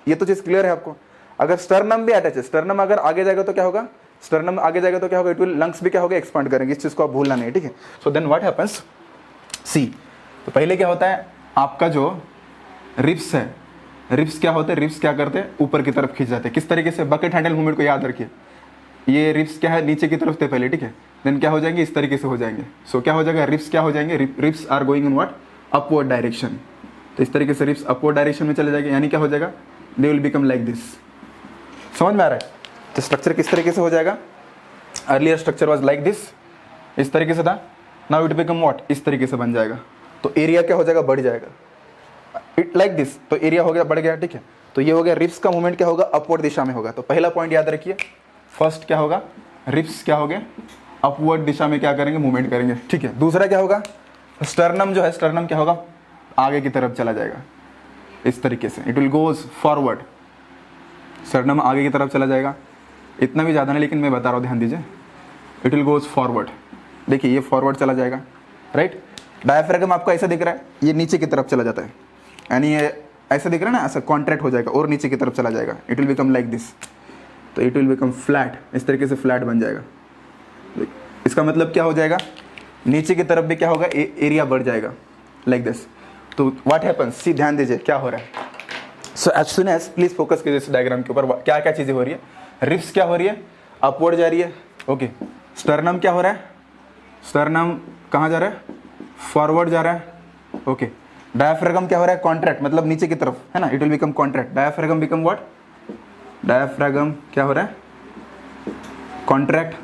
ये तो चीज क्लियर है आपको। अगर स्टर्नम भी अटैच है, स्टर्नम अगर आगे जाएगा तो क्या होगा, स्टर्नम आगे जाएगा तो क्या होगा, इट विल लंग्स भी क्या होगा, एक्सपांड करेंगे, इस चीज को आप भूलना नहीं, ठीक है। सो देन व्हाट हैपेंस, सी, तो पहले क्या होता है, आपका जो रिब्स है, रिब्स क्या होते हैं, रिब्स क्या करते हैं, ऊपर की तरफ खींच जाते हैं। किस तरीके से, बकेट हैंडल मूवमेंट को याद रखिए, ये रिब्स क्या है, नीचे की तरफ थे पहले, ठीक है, देन क्या हो जाएंगे, इस तरीके से हो जाएंगे। सो क्या हो जाएगा, रिब्स क्या हो जाएंगे, ribs are going in what, upward direction. तो इस तरीके से रिब्स अपवर्ड डायरेक्शन में चले जाएंगे, यानी क्या हो जाएगा, they will become like this. समझ में आ रहा है, तो स्ट्रक्चर किस तरीके से हो जाएगा, earlier structure was like this, इस तरीके से था, नाउ इट बिकम व्हाट, इस तरीके से बन जाएगा। तो एरिया क्या हो जाएगा, बढ़ जाएगा, इट लाइक दिस, तो एरिया हो गया, बढ़ गया, ठीक है। तो ये हो गया, रिब्स का मूवमेंट क्या होगा, अपवर्ड दिशा में होगा। तो पहला पॉइंट याद रखिए, फर्स्ट क्या होगा, रिब्स क्या हो गए, अपवर्ड दिशा में क्या करेंगे, मूवमेंट करेंगे, ठीक है। दूसरा क्या होगा, स्टर्नम जो है, स्टर्नम क्या होगा, आगे की तरफ चला जाएगा, इस तरीके से, it will goes forward, sternum आगे की तरफ चला जाएगा। इतना भी ज़्यादा नहीं, लेकिन मैं बता रहा हूँ, ध्यान दीजिए, इट विल गोज फॉरवर्ड, देखिए ये फॉरवर्ड चला जाएगा, राइट। डायफ्रागम आपको ऐसा दिख रहा है, ये नीचे की तरफ चला जाता है, यानी ये ऐसा दिख रहा है ना, ऐसा कॉन्ट्रैक्ट हो जाएगा और नीचे की तरफ चला जाएगा, it will become like this, तो इट विल बिकम फ्लैट, इस तरीके से फ्लैट बन जाएगा। इसका मतलब क्या हो जाएगा, नीचे की तरफ भी क्या होगा, एरिया बढ़ जाएगा, लाइक दिस। तो व्हाट हैपन्स, सी ध्यान दीजिए क्या हो रहा है। So as soon as, please focus कीजिए इस डायग्राम के ऊपर, क्या क्या चीजें हो रही है, रिब्स क्या हो रही है, अपवर्ड जा रही है, ओके। स्टर्नम क्या हो रहा है, स्टर्नम कहाँ जा रहा है, फॉरवर्ड जा रहा है, ओके। डायफ्रागम क्या हो रहा है, कॉन्ट्रैक्ट, मतलब नीचे की तरफ, है ना, it will become contract, diaphragm become what, diaphragm क्या हो रहा है, कॉन्ट्रैक्ट,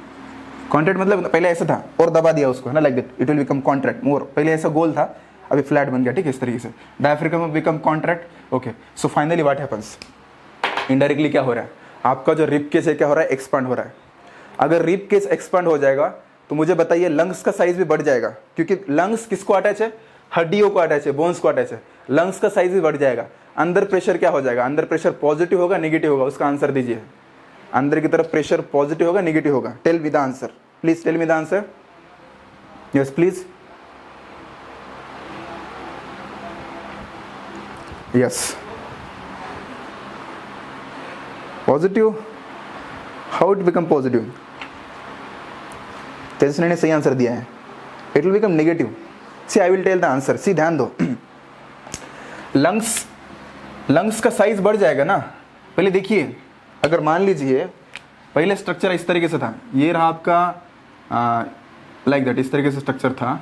कॉन्ट्रैक्ट मतलब पहले ऐसा था और दबा दिया उसको, है ना, like that, it will become contract more, पहले ऐसा गोल था, अभी फ्लैट बन गया, ठीक है, इस तरीके से, diaphragm become contract, okay. So finally what happens, indirectly क्या हो रहा है, आपका जो रिब केस है क्या हो रहा है, एक्सपांड हो रहा है। अगर रिब केस एक्सपांड हो जाएगा तो मुझे बताइए लंग्स का साइज भी बढ़ जाएगा, क्योंकि लंग्स किसको अटैच है, हड्डियों को अटैच है, बोन्स को अटैच है, लंग्स का साइज भी बढ़ जाएगा। अंदर प्रेशर क्या हो जाएगा, अंदर प्रेशर पॉजिटिव होगा नेगेटिव होगा, उसका आंसर दीजिए। अंदर की तरफ प्रेशर पॉजिटिव होगा नेगेटिव होगा, tell me the answer, please tell me the answer, yes please, yes, positive, how it become positive, Tejaswi ने सही आंसर दिया है, it will become negative. See I will tell the answer, see ध्यान दो, lungs का size बढ़ जाएगा ना। पहले देखिए, अगर मान लीजिए पहले स्ट्रक्चर इस तरीके से था, ये रहा आपका लाइक दैट, इस तरीके से स्ट्रक्चर था,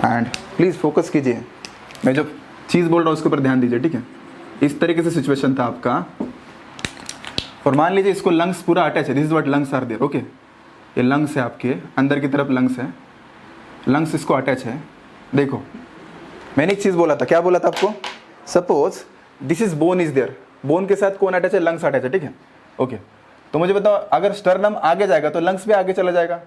एंड प्लीज फोकस कीजिए, मैं जो चीज बोल रहा हूँ उसके ऊपर ध्यान दीजिए, ठीक है। इस तरीके से सिचुएशन था आपका, और मान लीजिए इसको लंग्स पूरा अटैच है, this is what lungs are there, okay. ये लंग्स है आपके अंदर की तरफ, लंग्स है, लंग्स इसको अटैच है। देखो मैंने एक चीज बोला था, क्या बोला था आपको, suppose this is bone is there, bone के साथ कौन अटैच है, लंग्स अटैच है, ठीक है, ओके। तो मुझे बताओ, अगर स्टर्नम आगे जाएगा तो लंग्स भी आगे चला जाएगा,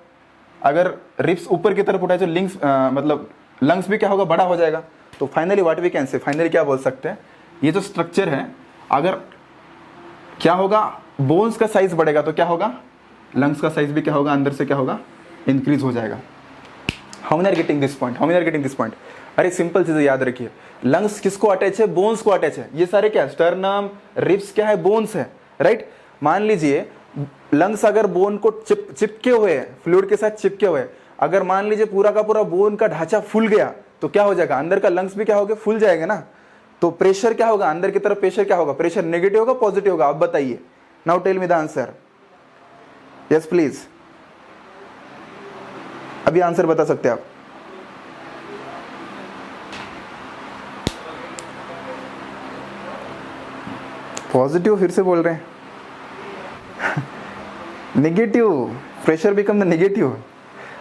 अगर रिब्स ऊपर की तरफ उठाए तो लिंग्स मतलब लंग्स भी क्या होगा, बड़ा हो जाएगा। तो finally what we can say, finally क्या बोल सकते हैं, ये जो स्ट्रक्चर है, अगर क्या होगा, बोन्स का साइज बढ़ेगा तो क्या होगा, लंग्स का साइज भी क्या होगा, अंदर से क्या होगा, इंक्रीज हो जाएगा। How many are getting this point, how many are getting this point. अरे सिंपल चीजें याद रखिए, लंग्स किसको अटैच है, बोन्स को अटैच है, ये सारे क्या, स्टर्नम, रिब्स क्या है, बोन्स है, राइट। मान लीजिए लंग्स अगर बोन को चिपके हुए हैं, फ्लूइड के साथ चिपके हुए, अगर मान लीजिए पूरा का पूरा बोन का ढांचा फूल गया तो क्या हो जाएगा, अंदर का लंग्स भी क्या होगा, फूल जाएगा ना। तो प्रेशर क्या होगा, अंदर की तरफ प्रेशर क्या होगा, प्रेशर नेगेटिव होगा पॉजिटिव होगा, आप बताइए, now tell me the answer, yes please, अभी आंसर बता सकते हैं आप। पॉजिटिव फिर से बोल रहे हैं, negative, pressure become the negative,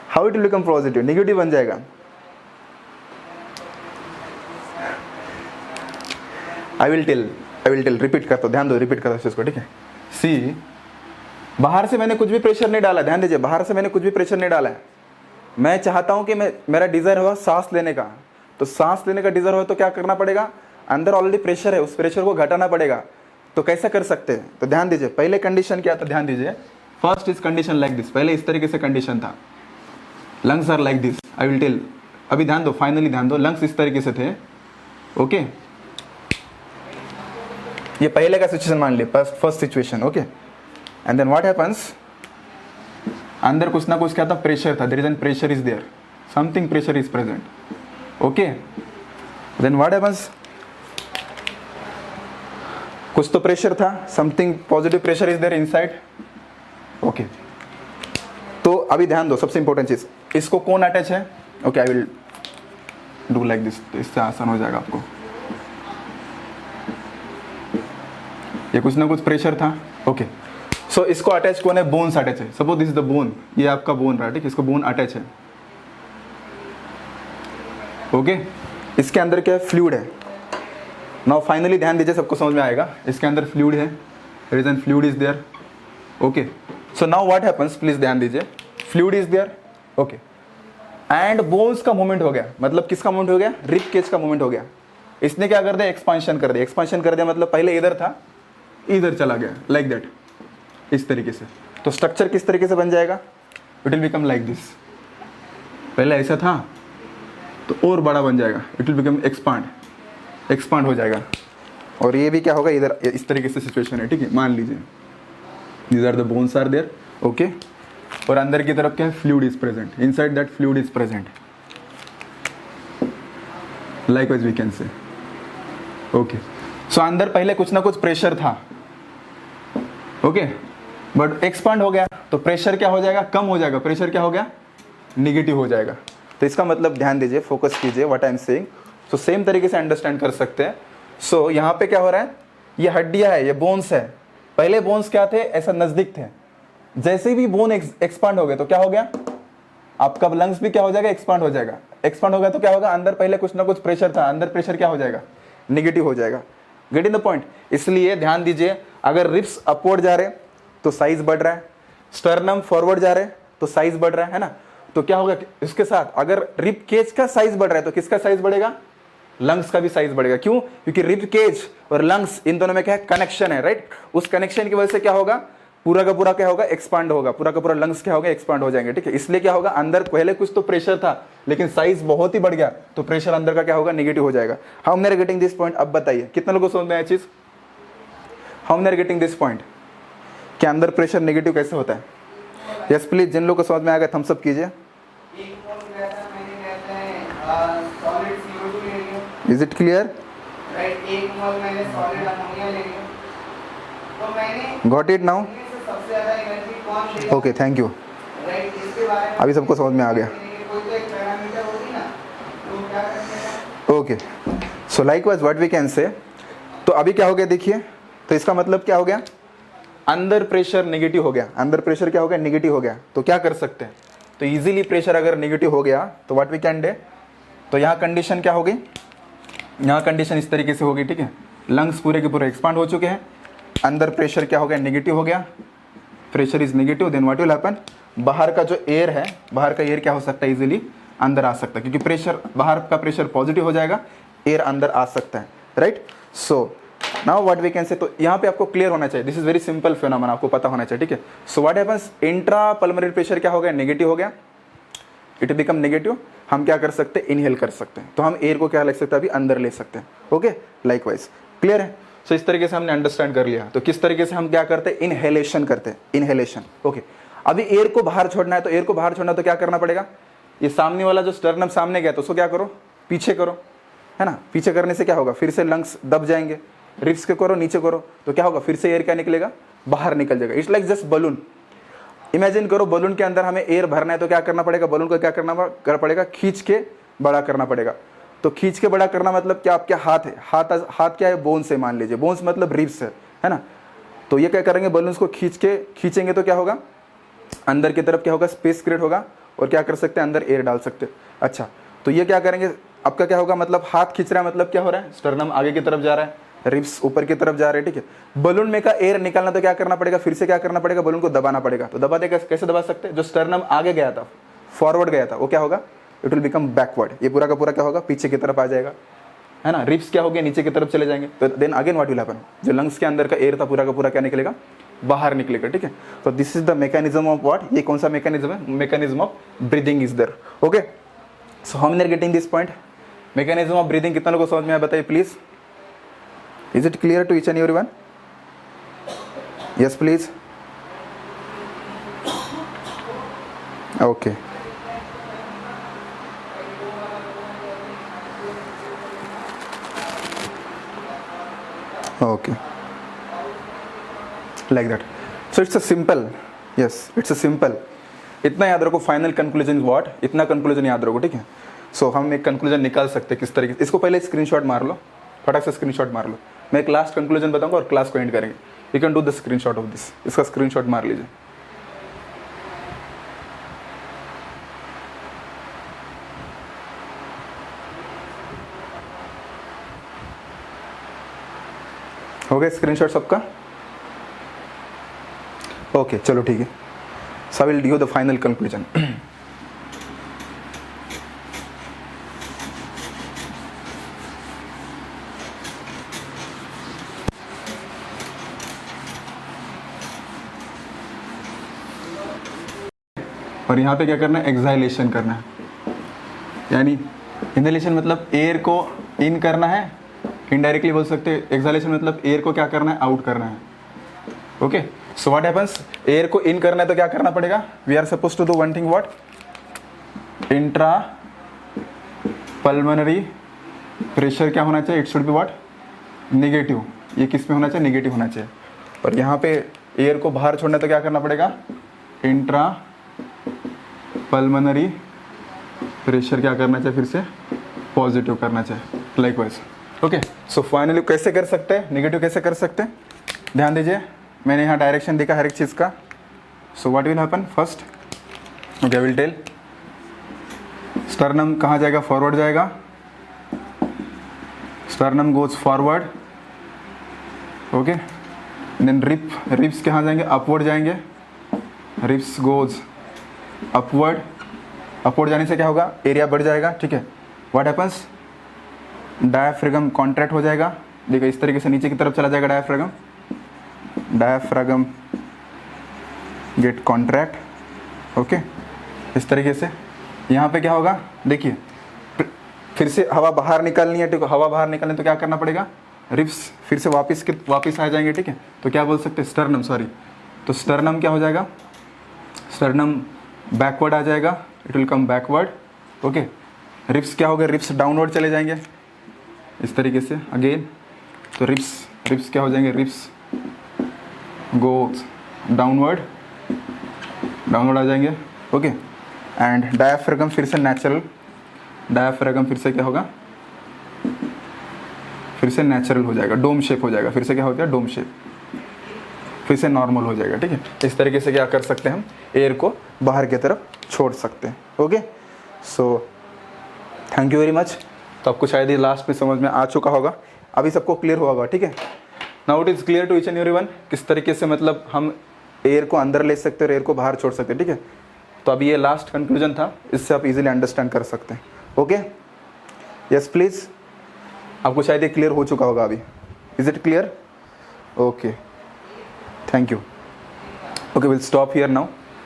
how it will become positive, negative बन जाएगा। आई विल टेल, रिपीट करता हूं, ध्यान दो, रिपीट करता हूं इसको, ठीक है। सी, बाहर से मैंने कुछ भी प्रेशर नहीं डाला, ध्यान दीजिए, बाहर से मैंने कुछ भी प्रेशर नहीं डाला है। मैं चाहता हूं कि मेरा डिजायर हुआ सांस लेने का, तो सांस लेने का डिजायर हुआ तो क्या करना पड़ेगा, अंदर ऑलरेडी प्रेशर है, उस प्रेशर को घटाना पड़ेगा। तो कैसे कर सकते हैं, तो ध्यान दीजिए, पहले कंडीशन क्या था, ध्यान दीजिए, first is condition like this, पहले इस तरीके से कंडीशन था, lungs are like this, I will tell, अभी ध्यान दो, फाइनली ध्यान दो, लंग्स इस तरीके से थे, ओके। ये पहले का सिचुएशन मान लिया, first situation, okay. And then what happens, अंदर कुछ ना कुछ क्या था, प्रेशर था, there is an pressure is there, something pressure is present. Okay, then what happens, कुछ तो प्रेशर था, something positive pressure is there inside. Okay, तो अभी ध्यान दो, सबसे इंपॉर्टेंट चीज, इसको कौन अटैच है. Okay, I will do like this, इससे आसान हो जाएगा आपको. ये कुछ ना कुछ प्रेशर था. ओके, सो इसको अटैच कौन है, बोन्स अटैच है. Suppose this is the bone, ये आपका बोन रहा है, ठीक, इसको बोन अटैच है. ओके, इसके अंदर क्या है, फ्लूइड है. नाउ फाइनली ध्यान दीजिए, सबको समझ में आएगा, इसके अंदर फ्लूइड है, reason fluid is there. Okay, so now what happens, please ध्यान दीजिए, fluid is there. Okay, and bones का मूवमेंट हो गया, मतलब किसका मूवमेंट हो गया, रिब केज का मूवमेंट हो गया. इसने क्या कर दिया, एक्सपांशन कर दिया. एक्सपांशन कर दिया मतलब पहले इधर था, इधर चला गया, लाइक दैट, इस तरीके से. तो स्ट्रक्चर किस तरीके से बन जाएगा, it will become like this. पहले ऐसा था तो और बड़ा बन जाएगा, इट विल बिकम एक्सपांड हो जाएगा. और ये भी क्या होगा, इधर इस तरीके से सिचुएशन है, ठीक है. मान लीजिए these are the bones are there. Okay, और अंदर की तरफ क्या है, fluid is present, inside that fluid is present, likewise we can say. Okay, so अंदर पहले कुछ ना कुछ प्रेशर था. ओके, बट एक्सपांड हो गया तो प्रेशर क्या हो जाएगा, कम हो जाएगा. प्रेशर क्या हो गया, निगेटिव हो जाएगा. तो इसका मतलब ध्यान दीजिए, फोकस कीजिए what I am saying. So same तरीके से अंडरस्टैंड कर सकते हैं. सो यहाँ पे क्या हो रहा है, ये हड्डियां है, ये बोन्स है. पहले बोन्स क्या थे, ऐसा नजदीक थे. जैसे भी बोन एक्सपांड हो गए तो क्या हो गया, आपका लंग्स भी क्या हो जाएगा, एक्सपांड हो जाएगा. एक्सपांड हो गया तो क्या होगा, अंदर पहले कुछ ना कुछ प्रेशर था, अंदर प्रेशर क्या हो जाएगा, निगेटिव हो जाएगा. Get in the point. इसलिए ध्यान दीजिए, अगर रिब्स अपवर्ड जा रहे तो साइज बढ़ रहा है, स्टर्नम फॉरवर्ड जा रहे तो साइज बढ़ रहा है ना. तो क्या होगा इसके साथ, अगर रिब केज का साइज बढ़ रहा है तो किसका साइज बढ़ेगा, लंग्स का भी साइज बढ़ेगा. क्यों, क्योंकि रिब केज और लंग्स इन दोनों में क्या है, कनेक्शन है, राइट. उस कनेक्शन की वजह से क्या होगा, पूरा का पूरा क्या होगा, एक्सपांड होगा. पूरा का पूरा लंग्स क्या होगा, एक्सपांड हो जाएंगे, ठीक है. इसलिए क्या होगा, अंदर पहले कुछ तो प्रेशर था लेकिन साइज बहुत ही बढ़ गया तो प्रेशर अंदर का क्या होगा, नेगेटिव हो जाएगा. हाउ मेरे गेटिंग दिस पॉइंट, अब बताइए कितने लोगों को समझ में आया चीज. हाउ मेरे गेटिंग दिस पॉइंट, क्या अंदर प्रेशर नेगेटिव कैसे होता है. यस प्लीज, जिन लोगों को समझ में आ गया थम्स अप कीजिए. Is it clear, got it now. Okay, thank you. अभी सबको समझ में आ गया. Okay, so likewise what we can say. तो अभी क्या हो गया देखिए, तो इसका मतलब क्या हो गया, अंदर प्रेशर नेगेटिव हो गया. अंदर प्रेशर क्या हो गया, नेगेटिव हो गया. तो क्या कर सकते हैं, तो इजीली प्रेशर अगर नेगेटिव हो गया तो व्हाट वी कैन डे, तो यहाँ कंडीशन क्या होगी, यहाँ कंडीशन इस तरीके से होगी, ठीक है. लंग्स पूरे के पूरे एक्सपांड हो चुके हैं, अंदर प्रेशर क्या हो गया, नेगेटिव हो गया, pressure is negative. Then what will happen, बाहर का जो एयर है, बाहर का एयर क्या हो सकता है, इजीली अंदर आ सकता है, क्योंकि प्रेशर, बाहर का प्रेशर पॉजिटिव हो जाएगा, एयर अंदर आ सकता है, right. So now what we can say, तो यहाँ पे आपको क्लियर होना चाहिए, this is very simple phenomena, आपको पता होना चाहिए, ठीक है. So what happens, intra pulmonary pressure क्या हो गया, नेगेटिव हो गया, इट बिकम नेगेटिव. हम क्या कर सकते हैं, इनहेल कर सकते हैं. तो हम एयर को क्या ले सकते हैं, अभी अंदर ले सकते हैं. ओके, लाइकवाइज क्लियर है. सो इस तरीके से हमने अंडरस्टैंड कर लिया. तो किस तरीके से हम क्या करते हैं, इनहेलेशन करते हैं, इनहेलेशन. ओके, अभी एयर को बाहर छोड़ना है, तो एयर को बाहर छोड़ना तो क्या करना पड़ेगा, ये सामने वाला जो स्टर्नम सामने गया तो उसको क्या करो, पीछे करो, है ना. पीछे करने से क्या होगा, फिर से लंग्स दब जाएंगे. रिब्स के करो, नीचे करो तो क्या होगा, फिर से एयर क्या निकलेगा, बाहर निकल जाएगा. It's like just balloon. Imagine करो, बलून के अंदर हमें एयर भरना है तो क्या करना पड़ेगा, बलून को क्या करना पड़ेगा, खींच के बड़ा करना पड़ेगा. तो खींच के बड़ा करना मतलब क्या, आपके हाथ है, हाथ क्या है, बोन्स है, मान लीजिए बोन्स मतलब रिब्स है ना. तो ये क्या करेंगे, बलून्स को खींचेंगे तो क्या होगा, अंदर की तरफ क्या होगा, स्पेस क्रिएट होगा और क्या कर सकते हैं, अंदर एयर डाल सकते हैं. अच्छा, तो ये क्या करेंगे, आपका क्या होगा, मतलब हाथ खींच रहा है, मतलब क्या हो रहा है, स्टर्नम आगे की तरफ जा रहा है, रिब्स ऊपर की तरफ जा रहे हैं, ठीक है. बलून में का एयर निकालना तो क्या करना पड़ेगा, फिर से क्या करना पड़ेगा, बलून को दबाना पड़ेगा. तो दबा देगा, कैसे दबा सकते हैं, जो स्टर्नम आगे गया था, फॉरवर्ड गया था, वो क्या होगा, इट विल बिकम बैकवर्ड. ये पूरा का पूरा क्या होगा, पीछे की तरफ आ जाएगा, है ना. रिब्स क्या हो गया, नीचे की तरफ चले जाएंगे. तो then again what will happen, जो लंग्स के अंदर का एयर था पूरा का पूरा क्या निकलेगा, बाहर निकलेगा, ठीक है. तो this is the mechanism of what, ये कौन सा मैकेनिज्म है, mechanism of breathing is there. Okay, so how many are getting this point, mechanism of breathing कितना लोगों को समझ में आया, बताइए please. Is it clear to each and everyone. Yes please. Okay okay, like that. So it's a simple, yes it's a simple. इतना याद रखो, फाइनल कंक्लूजन व्हाट, इतना कंक्लूजन याद रखो, ठीक है. सो हम एक कंक्लूजन निकाल सकते हैं किस तरीके से. इसको पहले स्क्रीनशॉट मार लो, फटाक से स्क्रीनशॉट मार लो. मैं एक लास्ट कंक्लूजन बताऊंगा और क्लास को एंड करेंगे. You can do the screenshot of this. इसका स्क्रीनशॉट मार लीजिए. हो गया स्क्रीनशॉट सबका? ओके चलो ठीक है. So I will give the final conclusion. और यहाँ पे क्या करना है, एक्साइलेशन करना है. यानी इनहेलेशन मतलब एयर को इन करना है, इनडायरेक्टली बोल सकते हैं. एक्साइलेशन मतलब एयर को क्या करना है, आउट करना है. Okay, so what happens, air को इन करना है तो क्या करना पड़ेगा, we are suppose to do one thing, what, intra pulmonary pressure क्या होना चाहिए, it should be what, negative. ये किस में होना चाहिए, नेगेटिव होना चाहिए. और यहाँ पे एयर को बाहर छोड़ना है तो क्या करना पड़ेगा, इंट्रा पल्मोनरी प्रेशर क्या करना चाहिए, फिर से पॉजिटिव करना चाहिए. लाइकवाइज. ओके, सो फाइनली कैसे कर सकते हैं, नेगेटिव कैसे कर सकते हैं, ध्यान दीजिए. मैंने यहाँ डायरेक्शन देखा हर एक चीज़ का. So what will happen, first okay will tell, sternum कहाँ जाएगा, फॉरवर्ड जाएगा. Sternum goes forward. Okay, then ribs कहाँ जाएंगे, अपवर्ड जाएंगे. Ribs goes upward. अपवर्ड जाने से क्या होगा, एरिया बढ़ जाएगा. ठीक है, व्हाट हैपन्स, डायाफ्रागम कॉन्ट्रैक्ट हो जाएगा. देखो इस तरीके से नीचे की तरफ चला जाएगा डायाफ्रागम. डायाफ्रागम गेट कॉन्ट्रैक्ट. ओके, इस तरीके से. यहाँ पे क्या होगा, देखिए फिर से हवा बाहर निकालनी है. ठीक है, हवा बाहर निकालनी तो क्या करना पड़ेगा, रिप्स फिर से वापस आ जाएंगे. ठीक है, तो क्या बोल सकते हैं, स्टर्नम, सॉरी, तो स्टर्नम क्या हो जाएगा, स्टर्नम बैकवर्ड आ जाएगा, it will come backward. Okay, ribs क्या हो गए, रिप्स डाउनवर्ड चले जाएंगे इस तरीके से अगेन. तो रिप्स क्या हो जाएंगे, रिप्स गोज डाउनवर्ड आ जाएंगे. ओके, एंड डायाफ्रागम फिर से नेचुरल, डायाफ्रागम फिर से क्या होगा, फिर से नेचुरल हो जाएगा, डोम शेप हो जाएगा. फिर से क्या हो गया, डोम शेप, फिर से नॉर्मल हो जाएगा. ठीक है, इस तरीके से क्या कर सकते हैं, हम एयर को बाहर की तरफ छोड़ सकते हैं. Okay, so thank you very much. तो आपको शायद ये लास्ट में समझ में आ चुका होगा, अभी सबको क्लियर हुआ होगा. ठीक है, now it is clear to each and everyone किस तरीके से मतलब हम एयर को अंदर ले सकते हैं और एयर को बाहर छोड़ सकते हैं. ठीक है, तो अभी ये लास्ट कंक्लूजन था, इससे आप इजीली अंडरस्टैंड कर सकते हैं. ओके, यस प्लीज़, आपको शायद ये क्लियर हो चुका होगा अभी. Is it clear? Okay, thank you. Okay, will stop here now.